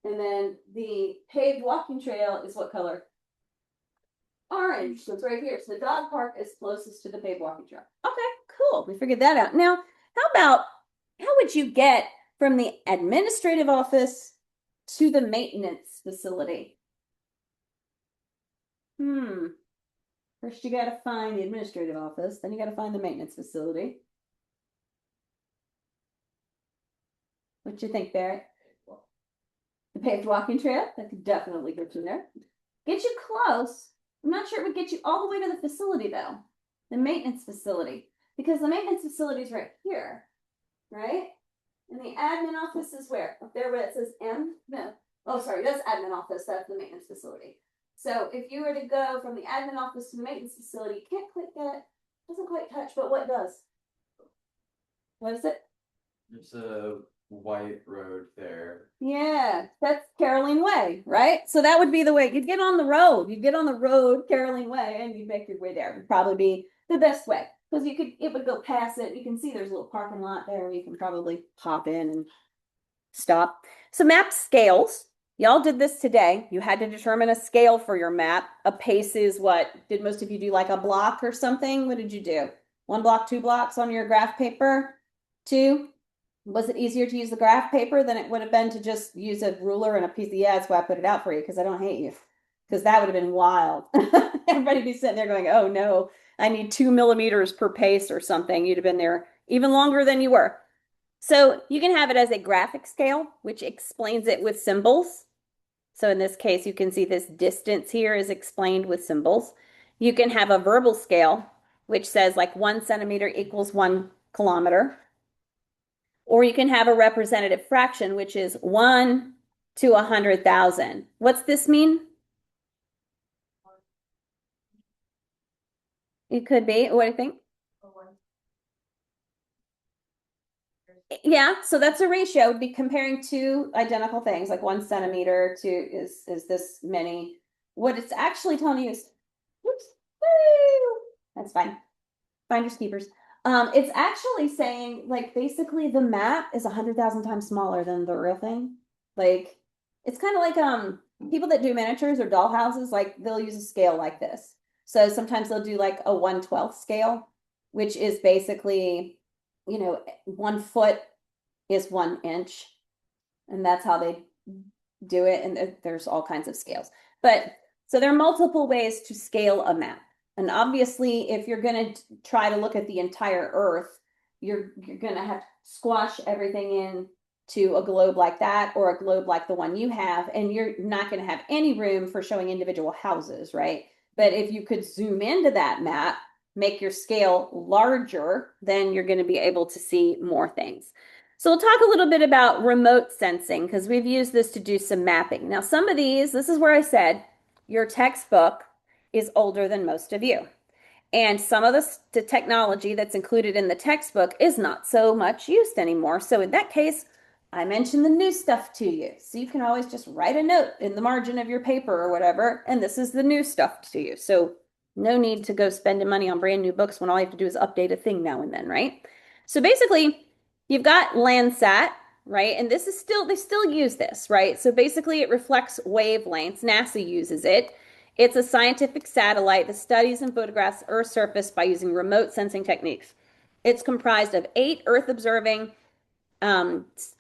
And then the paved walking trail is what color? Orange. So it's right here. So the dog park is closest to the paved walking trail. Okay, cool. We figured that out. Now, how would you get from the administrative office to the maintenance facility? First, you got to find the administrative office, then you got to find the maintenance facility. What you think, Barrett? The paved walking trail? That could definitely get you there. Get you close. I'm not sure it would get you all the way to the facility, though. The maintenance facility. Because the maintenance facility is right here. Right? And the admin office is where? Up there where it says M? No. Oh, sorry, that's admin office. That's the maintenance facility. So if you were to go from the admin office to the maintenance facility, you can't quite get it. Doesn't quite touch, but what does? What is it? It's a white road there. Yeah, that's Caroline Way, right? So that would be the way you'd get on the road. You'd get on the road, Caroline Way, and you'd make your way there. It would probably be the best way because it would go past it. You can see there's a little parking lot there where you can probably hop in and stop. So map scales. Y'all did this today. You had to determine a scale for your map. A pace is what? Did most of you do like a block or something? What did you do? 1 block, 2 blocks on your graph paper? 2? Was it easier to use the graph paper than it would have been to just use a ruler and a piece of, yeah, that's why I put it out for you, because I don't hate you. Because that would have been wild. Everybody be sitting there going, oh no, I need 2 millimeters per pace or something. You'd have been there even longer than you were. So you can have it as a graphic scale, which explains it with symbols. So in this case, you can see this distance here is explained with symbols. You can have a verbal scale, which says like 1 centimeter equals 1 kilometer. Or you can have a representative fraction, which is 1 to 100,000. What's this mean? It could be. What do you think? Yeah, so that's a ratio. It'd be comparing 2 identical things, like 1 centimeter to is this many. What it's actually telling you is, oops, woo, that's fine. Finders keepers. It's actually saying like basically the map is 100,000 times smaller than the real thing. Like it's kind of like people that do miniatures or doll houses, like they'll use a scale like this. So sometimes they'll do like a 1/12 scale, which is basically, 1 foot is 1 inch, and that's how they do it. And there's all kinds of scales. But so there are multiple ways to scale a map. And obviously, if you're going to try to look at the entire Earth, you're going to have to squash everything in to a globe like that or a globe like the one you have, and you're not going to have any room for showing individual houses, right? But if you could zoom into that map, make your scale larger, then you're going to be able to see more things. So we'll talk a little bit about remote sensing because we've used this to do some mapping. Now, some of these, this is where I said your textbook is older than most of you. And some of the technology that's included in the textbook is not so much used anymore. So in that case, I mentioned the new stuff to you. So you can always just write a note in the margin of your paper or whatever, and this is the new stuff to you. So no need to go spending money on brand new books when all you have to do is update a thing now and then, right? So basically, you've got Landsat, right? And this is still, they still use this, right? So basically it reflects wavelengths. NASA uses it. It's a scientific satellite that studies and photographs Earth's surface by using remote sensing techniques. It's comprised of 8 Earth-observing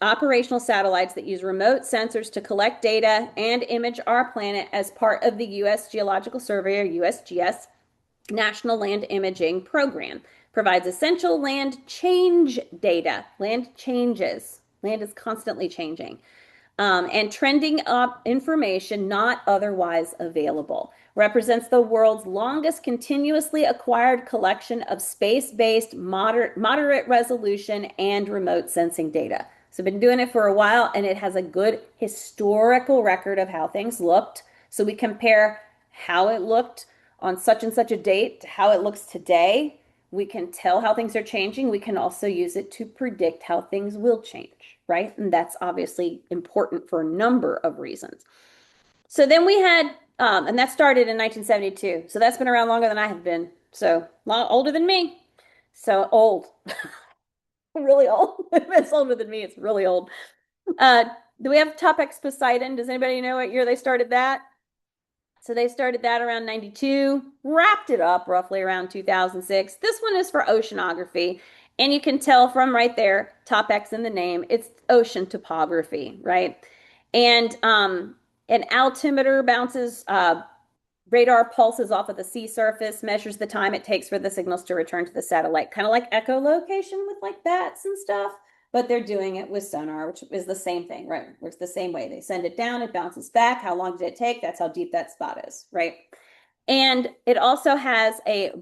operational satellites that use remote sensors to collect data and image our planet as part of the U.S. Geological Survey, or USGS, National Land Imaging Program. Provides essential land change data. Land changes. Land is constantly changing. And trending up information not otherwise available. Represents the world's longest continuously acquired collection of space-based moderate resolution and remote sensing data. So been doing it for a while, and it has a good historical record of how things looked. So we compare how it looked on such and such a date to how it looks today. We can tell how things are changing. We can also use it to predict how things will change, right? And that's obviously important for a number of reasons. So then we had, and that started in 1972. So that's been around longer than I have been. So older than me. So old. Really old. If it's older than me, it's really old. Do we have Topex Poseidon? Does anybody know what year they started that? So they started that around 92, wrapped it up roughly around 2006. This one is for oceanography. And you can tell from right there, Topex in the name, it's ocean topography, right? And an altimeter bounces radar pulses off of the sea surface, measures the time it takes for the signals to return to the satellite, kind of like echolocation with like bats and stuff. But they're doing it with sonar, which is the same thing, right? Works the same way. They send it down, it bounces back. How long did it take? That's how deep that spot is, right? And it also has a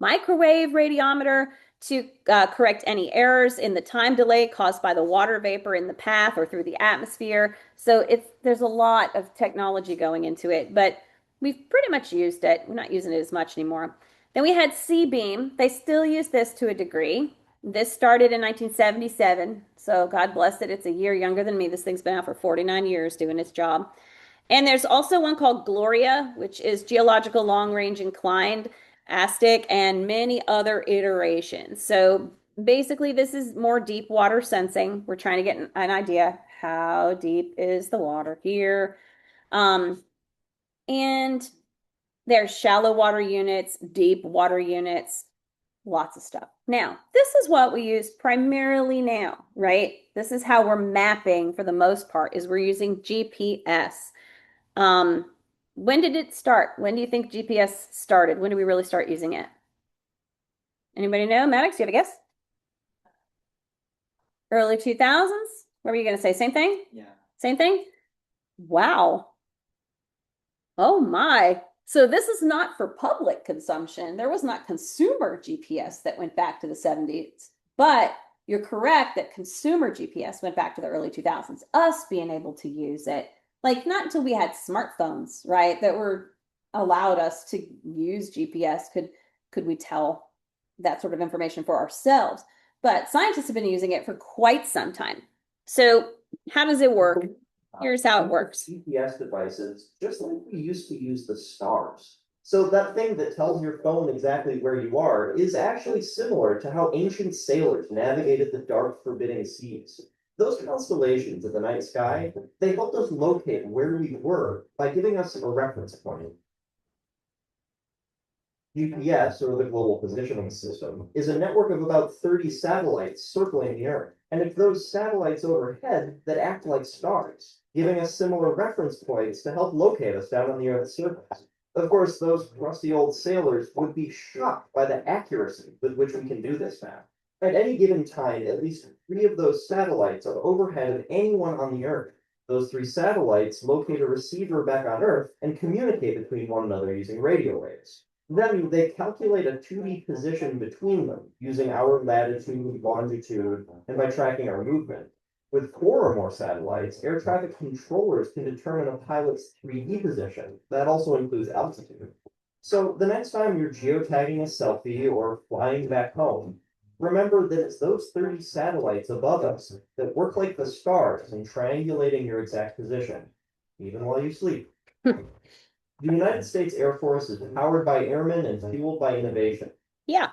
microwave radiometer to correct any errors in the time delay caused by the water vapor in the path or through the atmosphere. So there's a lot of technology going into it, but we've pretty much used it. We're not using it as much anymore. Then we had C-beam. They still use this to a degree. This started in 1977, so God bless it. It's a year younger than me. This thing's been out for 49 years doing its job. And there's also one called Gloria, which is geological long-range inclined ASTIC and many other iterations. So basically, this is more deep water sensing. We're trying to get an idea how deep is the water here. And there's shallow water units, deep water units, lots of stuff. Now, this is what we use primarily now, right? This is how we're mapping for the most part, is we're using GPS. When did it start? When do you think GPS started? When did we really start using it? Anybody know? Maddox, do you have a guess? Early 2000s? What were you going to say? Same thing? Yeah. Same thing? Wow. Oh my. So this is not for public consumption. There was not consumer GPS that went back to the 70s. But you're correct that consumer GPS went back to the early 2000s. Us being able to use it, like not until we had smartphones, right, that were allowed us to use GPS could we tell that sort of information for ourselves. But scientists have been using it for quite some time. So how does it work? Here's how it works. GPS devices, just like we used to use the stars. So that thing that tells your phone exactly where you are is actually similar to how ancient sailors navigated the dark, forbidding seas. Those constellations in the night sky, they helped us locate where we were by giving us a reference point. GPS, or the Global Positioning System, is a network of about 30 satellites circling the Earth. And it's those satellites overhead that act like stars, giving us similar reference points to help locate us down on the Earth's surface. Of course, those rusty old sailors would be shocked by the accuracy with which we can do this now. At any given time, at least 3 of those satellites are overhead of anyone on the Earth. Those 3 satellites locate a receiver back on Earth and communicate between one another using radio waves. Then they calculate a 2D position between them using our latitude, longitude, and by tracking our movement. With 4 or more satellites, air traffic controllers can determine a pilot's 3D position. That also includes altitude. So the next time you're geotagging a selfie or flying back home, remember that it's those 30 satellites above us that work like the stars in triangulating your exact position, even while you sleep. The United States Air Force is powered by airmen and fueled by innovation. Yeah.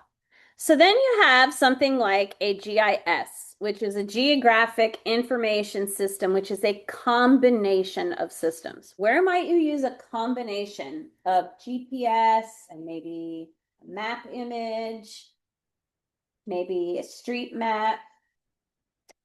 So then you have something like a GIS, which is a geographic information system, which is a combination of systems. Where might you use a combination of GPS and maybe a map image, maybe a street map?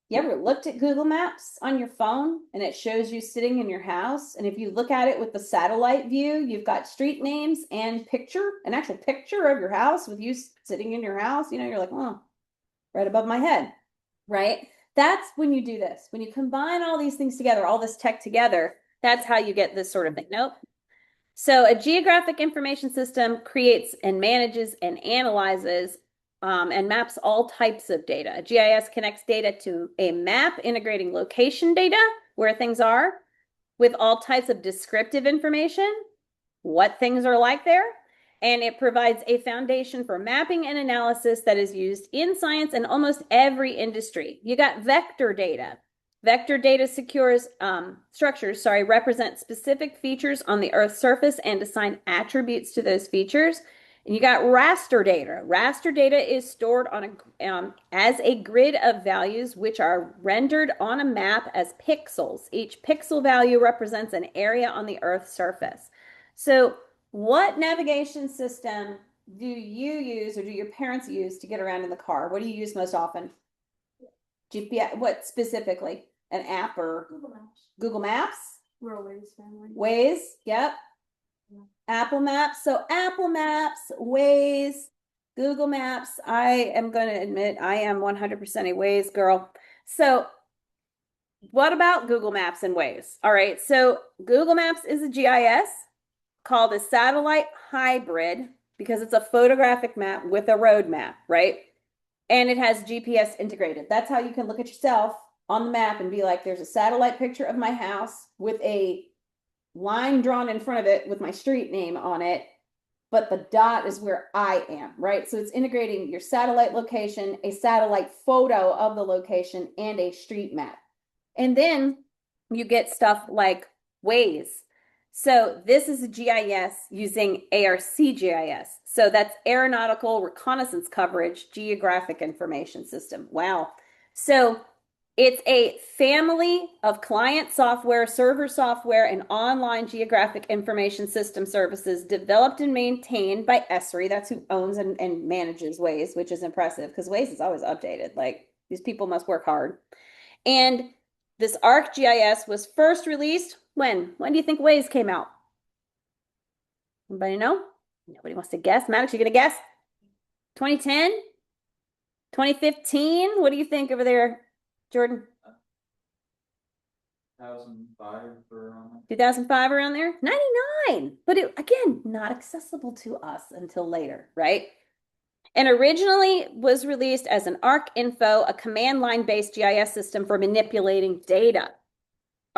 You ever looked at Google Maps on your phone and it shows you sitting in your house? And if you look at it with the satellite view, you've got street names and an actual picture of your house with you sitting in your house. You know, you're like, oh, right above my head, right? That's when you do this. When you combine all these things together, all this tech together, that's how you get this sort of thing. Nope. So a geographic information system creates and manages and analyzes and maps all types of data. A GIS connects data to a map, integrating location data, where things are, with all types of descriptive information, what things are like there, and it provides a foundation for mapping and analysis that is used in science and almost every industry. You got vector data. Vector data structures represent specific features on the Earth's surface and assign attributes to those features. And you got raster data. Raster data is stored on as a grid of values which are rendered on a map as pixels. Each pixel value represents an area on the Earth's surface. So what navigation system do you use or do your parents use to get around in the car? What do you use most often? GPS. What specifically? an app or Google Maps. Google Maps, Rural Ways family. Waze, yep. Apple Maps. So Apple Maps, Waze, Google Maps. I am going to admit I am 100% a Waze girl. So what about Google Maps and Waze? All right. So Google Maps is a GIS called a satellite hybrid because it's a photographic map with a road map, right? And it has GPS integrated. That's how you can look at yourself on the map and be like, there's a satellite picture of my house with a line drawn in front of it with my street name on it, but the dot is where I am, right? So it's integrating your satellite location, a satellite photo of the location, and a street map. And then you get stuff like Waze. So this is a GIS using ARCGIS. So that's Aeronautical Reconnaissance Coverage Geographic Information System. Wow. So it's a family of client software, server software, and online geographic information system services developed and maintained by Esri. That's who owns and manages Waze, which is impressive because Waze is always updated. Like, these people must work hard. And this ArcGIS was first released when? When do you think Waze came out? Anybody know? Nobody wants to guess. Maddox, you gonna guess? 2010? 2015? What do you think over there, Jordan? 2005 or around that. 2005 around there? 99. But it, again, not accessible to us until later, right? And originally was released as an ArcInfo, a command line based GIS system for manipulating data.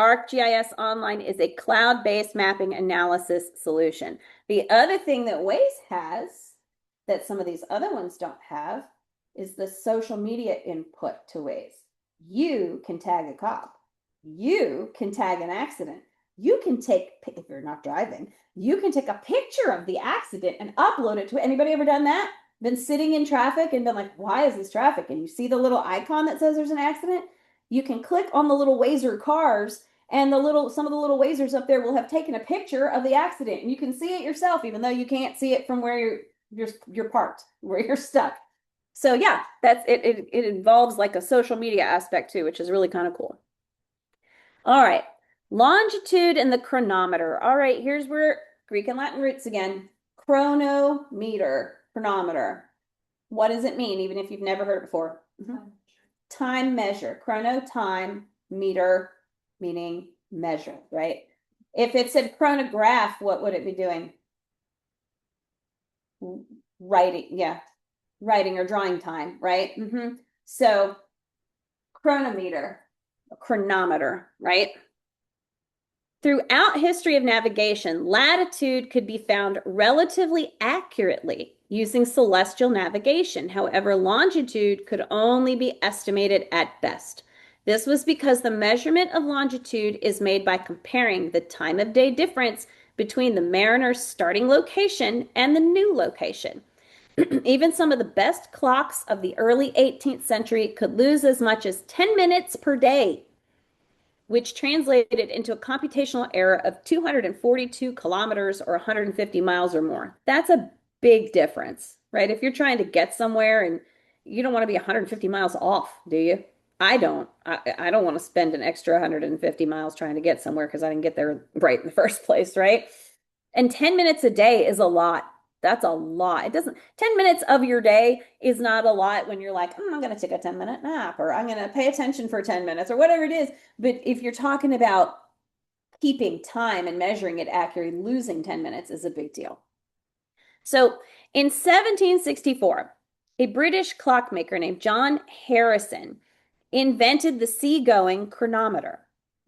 ArcGIS Online is a cloud-based mapping analysis solution. The other thing that Waze has that some of these other ones don't have is the social media input to Waze. You can tag a cop. You can tag an accident. You can take, if you're not driving, you can take a picture of the accident and upload it to, anybody ever done that? Been sitting in traffic and been like, why is this traffic? And you see the little icon that says there's an accident? You can click on the little Wazer cars and some of the little Wazers up there will have taken a picture of the accident and you can see it yourself, even though you can't see it from where you're parked, where you're stuck. So yeah, that's it. It involves like a social media aspect too, which is really kind of cool. All right, longitude and the chronometer. All right, here's where Greek and Latin roots again. Chronometer, chronometer. What does it mean, even if you've never heard it before? Time measure. Chrono, time, meter, meaning measure, right? If it said chronograph, what would it be doing? Writing, yeah. Writing or drawing time, right? So chronometer, chronometer, right? Throughout history of navigation, latitude could be found relatively accurately using celestial navigation. However, longitude could only be estimated at best. This was because the measurement of longitude is made by comparing the time of day difference between the mariner's starting location and the new location. Even some of the best clocks of the early 18th century could lose as much as 10 minutes per day, which translated into a computational error of 242 kilometers or 150 miles or more. That's a big difference, right? If you're trying to get somewhere and you don't want to be 150 miles off, do you? I don't. I don't want to spend an extra 150 miles trying to get somewhere because I didn't get there right in the first place, right? And 10 minutes a day is a lot. That's a lot. It doesn't, 10 minutes of your day is not a lot when you're like, I'm going to take a 10-minute nap or I'm going to pay attention for 10 minutes or whatever it is. But if you're talking about keeping time and measuring it accurately, losing 10 minutes is a big deal. So in 1764, a British clockmaker named John Harrison invented the seagoing chronometer.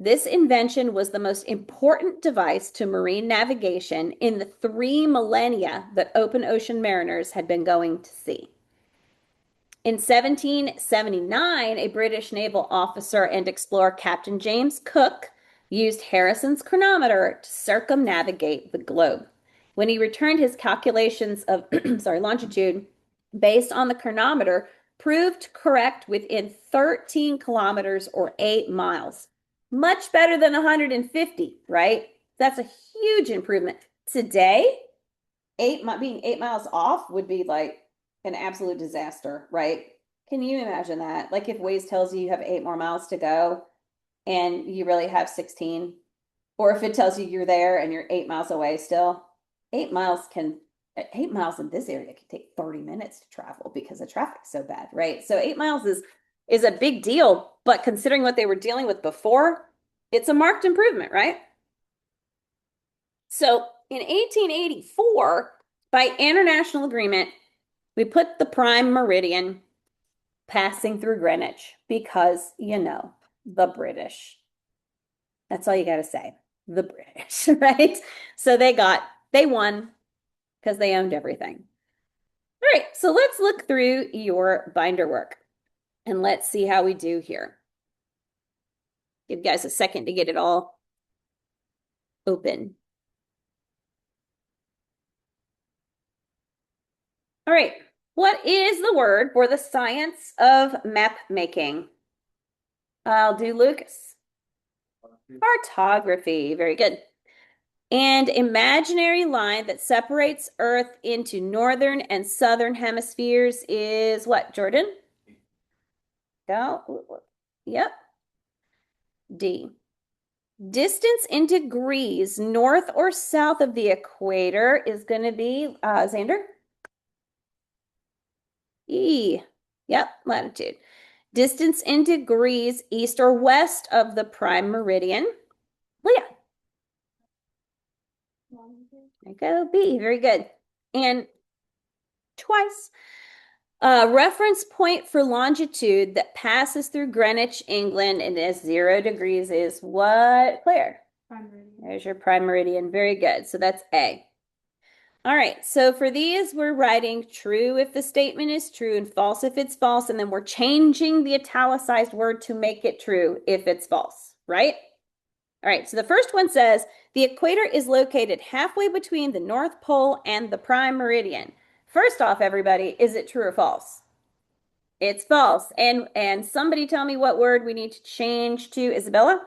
This invention was the most important device to marine navigation in the 3 millennia that open ocean mariners had been going to sea. In 1779, a British naval officer and explorer, Captain James Cook, used Harrison's chronometer to circumnavigate the globe. When he returned, his calculations of longitude based on the chronometer proved correct within 13 kilometers or 8 miles. Much better than 150, right? That's a huge improvement. Today, being 8 miles off would be like an absolute disaster, right? Can you imagine that? Like if Waze tells you you have 8 more miles to go, and you really have 16. Or if it tells you you're there and you're 8 miles away still, 8 miles in this area can take 30 minutes to travel because the traffic's so bad, right? So 8 miles is a big deal, but considering what they were dealing with before, it's a marked improvement, right? So in 1884, by international agreement, we put the prime meridian passing through Greenwich because, the British. That's all you got to say. The British, right? So they won because they owned everything. All right, so let's look through your binder work and let's see how we do here. Give you guys a second to get it all open. All right, what is the word for the science of map making? I'll do Lucas. Cartography, very good. And imaginary line that separates Earth into northern and southern hemispheres is what, Jordan? Go. Yep. D. Distance in degrees north or south of the equator is going to be, Xander? E. Yep, latitude. Distance in degrees east or west of the prime meridian. Leah. There you go, B. Very good. And twice. Reference point for longitude that passes through Greenwich, England, and is 0 degrees is what, Claire? Prime meridian. There's your prime meridian. Very good. So that's A. All right. So for these, we're writing true if the statement is true and false if it's false. And then we're changing the italicized word to make it true if it's false, right? All right. So the first one says the equator is located halfway between the North Pole and the prime meridian. First off, everybody, is it true or false? It's false. And somebody tell me what word we need to change to. Isabella?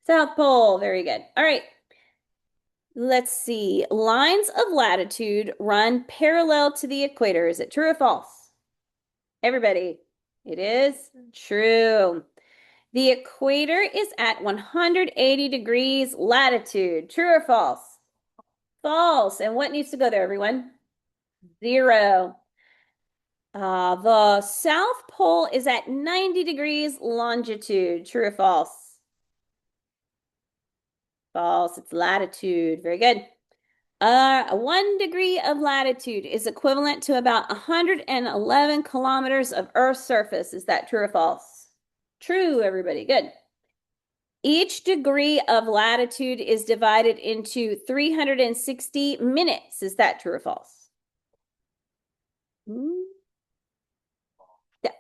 South Pole. Very good. All right. Let's see. Lines of latitude run parallel to the equator. Is it true or false? Everybody. It is true. The equator is at 180 degrees latitude. True or false? False. And what needs to go there, everyone? 0. The South Pole is at 90 degrees longitude. True or false? False. It's latitude. Very good. 1 degree of latitude is equivalent to about 111 kilometers of Earth's surface. Is that true or false? True, everybody. Good. Each degree of latitude is divided into 360 minutes. Is that true or false? Yeah.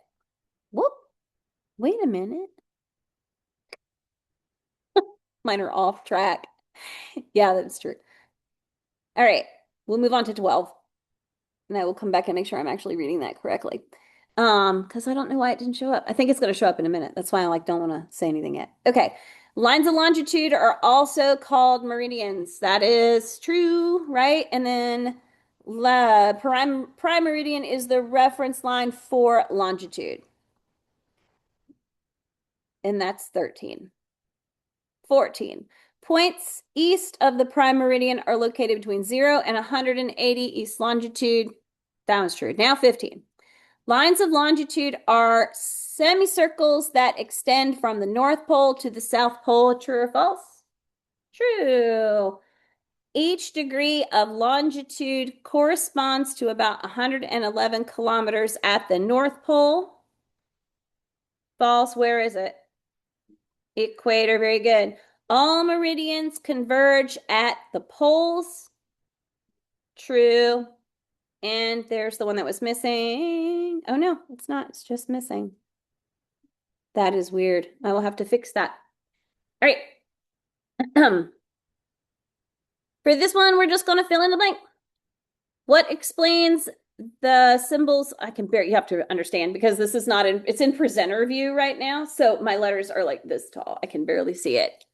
Whoop. Wait a minute. Mine are off track. Yeah, that's true. All right. We'll move on to 12. And I will come back and make sure I'm actually reading that correctly. Because I don't know why it didn't show up. I think it's going to show up in a minute. That's why I don't want to say anything yet. Okay. Lines of longitude are also called meridians. That is true, right? And then prime meridian is the reference line for longitude. And that's 13. 14. Points east of the prime meridian are located between 0 and 180 east longitude. That one's true. Now 15. Lines of longitude are semicircles that extend from the North Pole to the South Pole. True or false? True. Each degree of longitude corresponds to about 111 kilometers at the North Pole. False. Where is it? Equator. Very good. All meridians converge at the poles. True. And there's the one that was missing. Oh, no, it's not. It's just missing. That is weird. I will have to fix that. All right. For this one, we're just going to fill in the blank. What explains the symbols? You have to understand because this is not it's in presenter view right now. So my letters are like this tall. I can barely see it.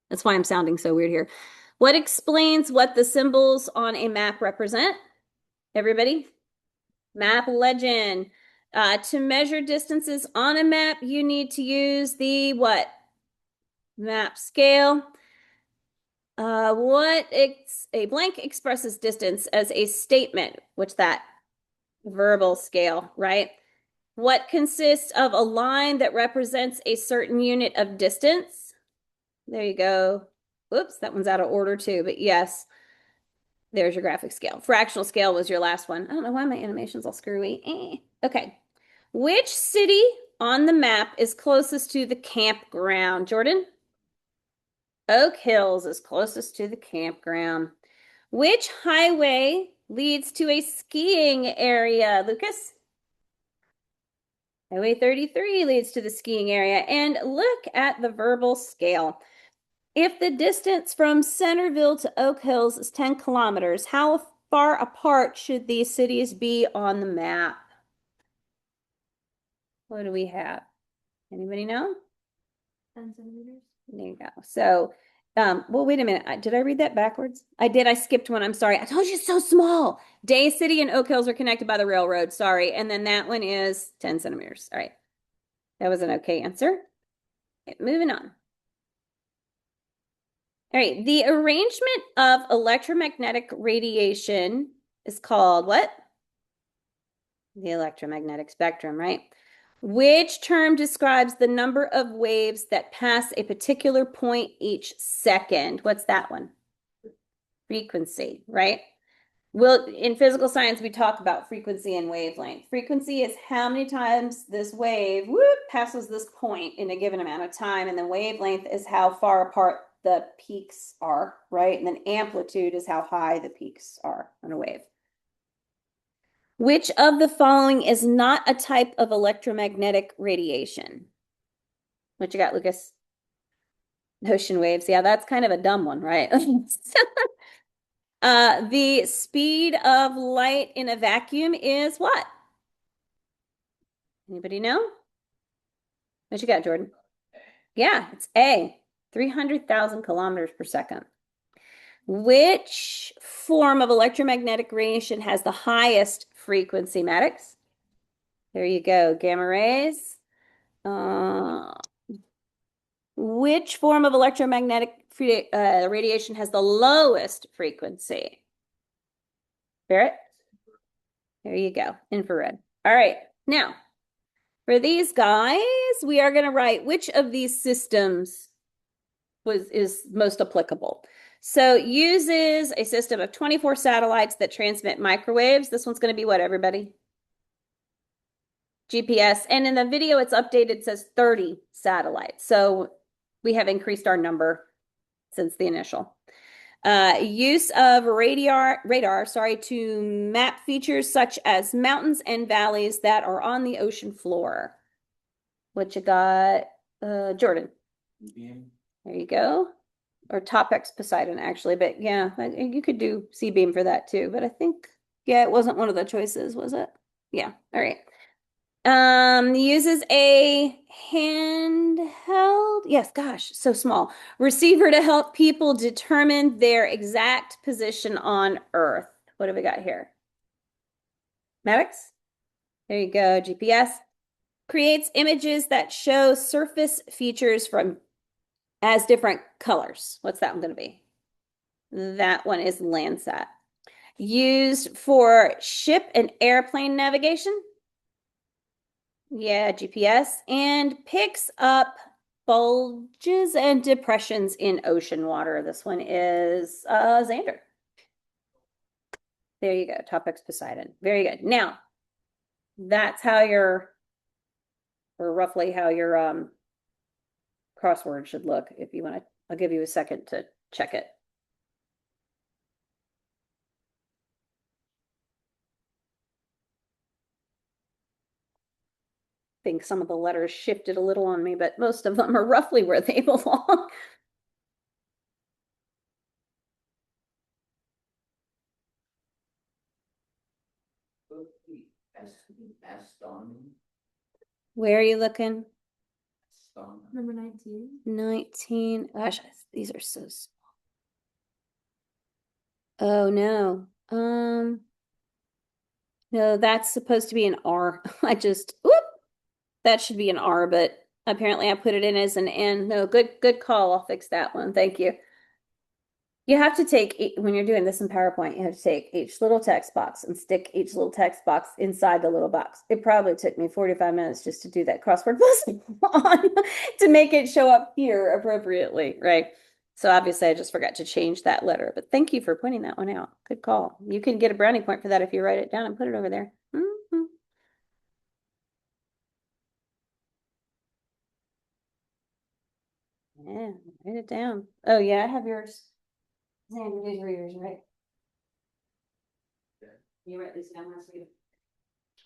That's why I'm sounding so weird here. What explains what the symbols on a map represent? Everybody? Map legend. To measure distances on a map, you need to use the what? Map scale. A blank expresses distance as a statement, which that verbal scale, right? What consists of a line that represents a certain unit of distance? There you go. Oops, that one's out of order too, but yes. There's your graphic scale. Fractional scale was your last one. I don't know why my animation's all screwy. Okay. Which city on the map is closest to the campground? Jordan? Oak Hills is closest to the campground. Which highway leads to a skiing area? Lucas? Highway 33 leads to the skiing area. And look at the verbal scale. If the distance from Centerville to Oak Hills is 10 kilometers, how far apart should these cities be on the map? What do we have? Anybody know? 10 centimeters. There you go. So, well, wait a minute. Did I read that backwards? I did. I skipped one. I'm sorry. I told you it's so small. Day City and Oak Hills are connected by the railroad. Sorry. And then that one is 10 centimeters. All right. That was an okay answer. Okay, moving on. All right. The arrangement of electromagnetic radiation is called what? The electromagnetic spectrum, right? Which term describes the number of waves that pass a particular point each second? What's that one? Frequency, right? Well, in physical science, we talk about frequency and wavelength. Frequency is how many times this wave passes this point in a given amount of time, and then wavelength is how far apart the peaks are, right? And then amplitude is how high the peaks are on a wave. Which of the following is not a type of electromagnetic radiation? What you got, Lucas? Ocean waves. Yeah, that's kind of a dumb one, right? The speed of light in a vacuum is what? Anybody know? What you got, Jordan? Yeah, it's A, 300,000 kilometers per second. Which form of electromagnetic radiation has the highest frequency, Maddox? There you go, gamma rays. Which form of electromagnetic radiation has the lowest frequency? Barrett? There you go, infrared. All right, now, for these guys, we are going to write which of these systems is most applicable. So uses a system of 24 satellites that transmit microwaves. This one's going to be what, everybody? GPS. And in the video, it's updated, it says 30 satellites. So we have increased our number since the initial. Use of radar, to map features such as mountains and valleys that are on the ocean floor. What you got, Jordan? Beam. There you go. Or Topex Poseidon, actually. But yeah, you could do C-beam for that too. But I think, yeah, it wasn't one of the choices, was it? Yeah. All right. Uses a handheld, yes, gosh, so small, receiver to help people determine their exact position on Earth. What have we got here? Maddox? There you go, GPS. Creates images that show surface features as different colors. What's that one going to be? That one is Landsat. Used for ship and airplane navigation. Yeah, GPS, and picks up bulges and depressions in ocean water. This one is Xander. There you go, Topex Poseidon. Very good. Now, that's how or roughly how your crossword should look. If you want to, I'll give you a second to check it. Think some of the letters shifted a little on me, but most of them are roughly where they belong. Aston. Where are you looking? Number 19. 19. Gosh, these are so small. Oh no. No, that's supposed to be an R. That should be an R, but Apparently I put it in as an N. No, good call. I'll fix that one. Thank you. You have to take, when you're doing this in PowerPoint, you have to take each little text box and stick each little text box inside the little box. It probably took me 45 minutes just to do that crossword puzzle on to make it show up here appropriately, right? So obviously I just forgot to change that letter, but thank you for pointing that one out. Good call. You can get a brownie point for that if you write it down and put it over there. Mhm. Yeah, write it down. Oh yeah, I have yours. Xander, these are yours, right? Yeah. You wrote these down last week.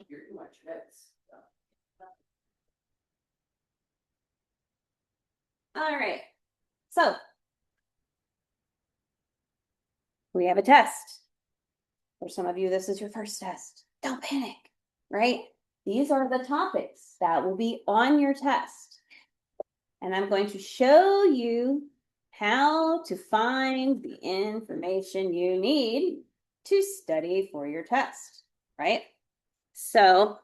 You're too much notes. All right. So we have a test. For some of you, this is your first test. Don't panic, right? These are the topics that will be on your test. And I'm going to show you how to find the information you need to study for your test, right? So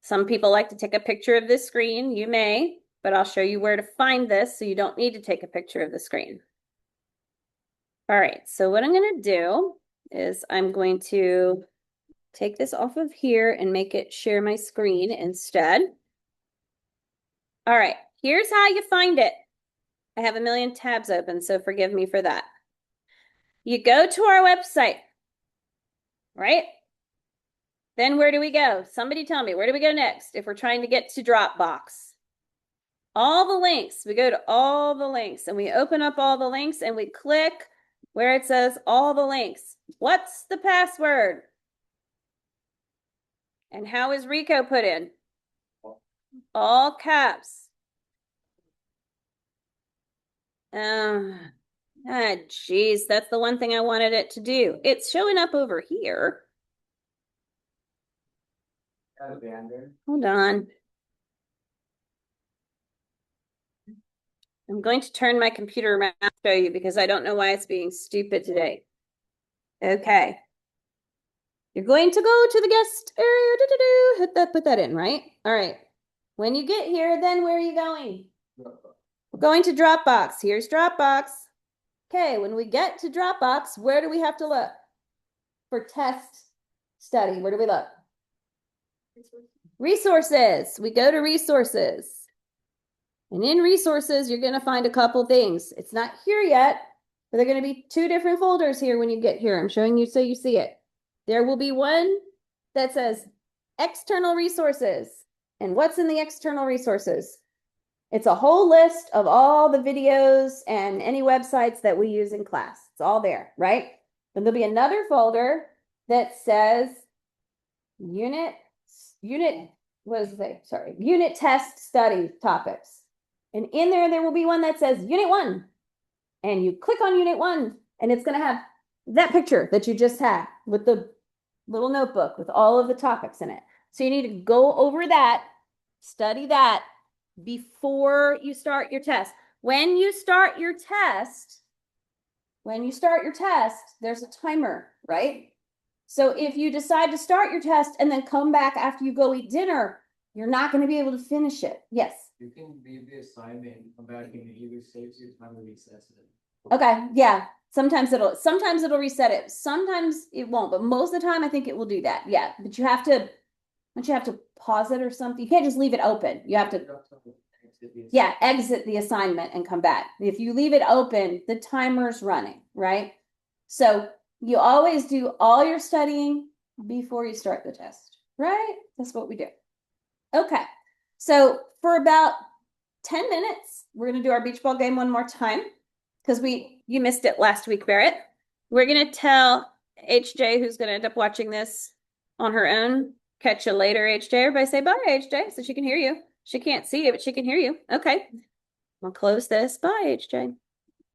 some people like to take a picture of this screen. You may, but I'll show you where to find this so you don't need to take a picture of the screen. All right, so what I'm going to do is I'm going to take this off of here and make it share my screen instead. All right, here's how you find it. I have a million tabs open, so forgive me for that. You go to our website, right? Then where do we go? Somebody tell me, where do we go next if we're trying to get to Dropbox? All the links. We go to all the links and we open up all the links and we click where it says all the links. What's the password? And how is Rico put in? All caps. Geez, that's the one thing I wanted it to do. It's showing up over here. Hold on. I'm going to turn my computer around to show you because I don't know why it's being stupid today. Okay. You're going to go to the guest area. Hit that, put that in, right? All right. When you get here, then where are you going? We're going to Dropbox. Here's Dropbox. Okay, when we get to Dropbox, where do we have to look? For test study, where do we look? Resources. We go to resources. And in resources, you're going to find a couple things. It's not here yet, but they're going to be two different folders here when you get here. I'm showing you so you see it. There will be one that says external resources. And what's in the external resources? It's a whole list of all the videos and any websites that we use in class. It's all there, right? Then there'll be another folder that says unit test study topics. And in there will be one that says Unit 1. And you click on Unit 1, and it's going to have that picture that you just had with the little notebook with all of the topics in it. So you need to go over that, study that before you start your test. When you start your test, there's a timer, right? So if you decide to start your test and then come back after you go eat dinner, you're not going to be able to finish it. Yes. You can leave the assignment and come back and it either saves you time or resets it. Okay, yeah. Sometimes it'll reset it. Sometimes it won't, but most of the time I think it will do that. Yeah, but you have to pause it or something. You can't just leave it open. You have to exit the assignment and come back. If you leave it open, the timer's running, right? So you always do all your studying before you start the test, right? That's what we do. Okay. So for about 10 minutes, we're going to do our beach ball game one more time because you missed it last week, Barrett. We're going to tell HJ, who's going to end up watching this on her own. Catch you later, HJ. Everybody say bye, HJ, so she can hear you. She can't see you, but she can hear you. Okay. I'll close this. Bye, HJ.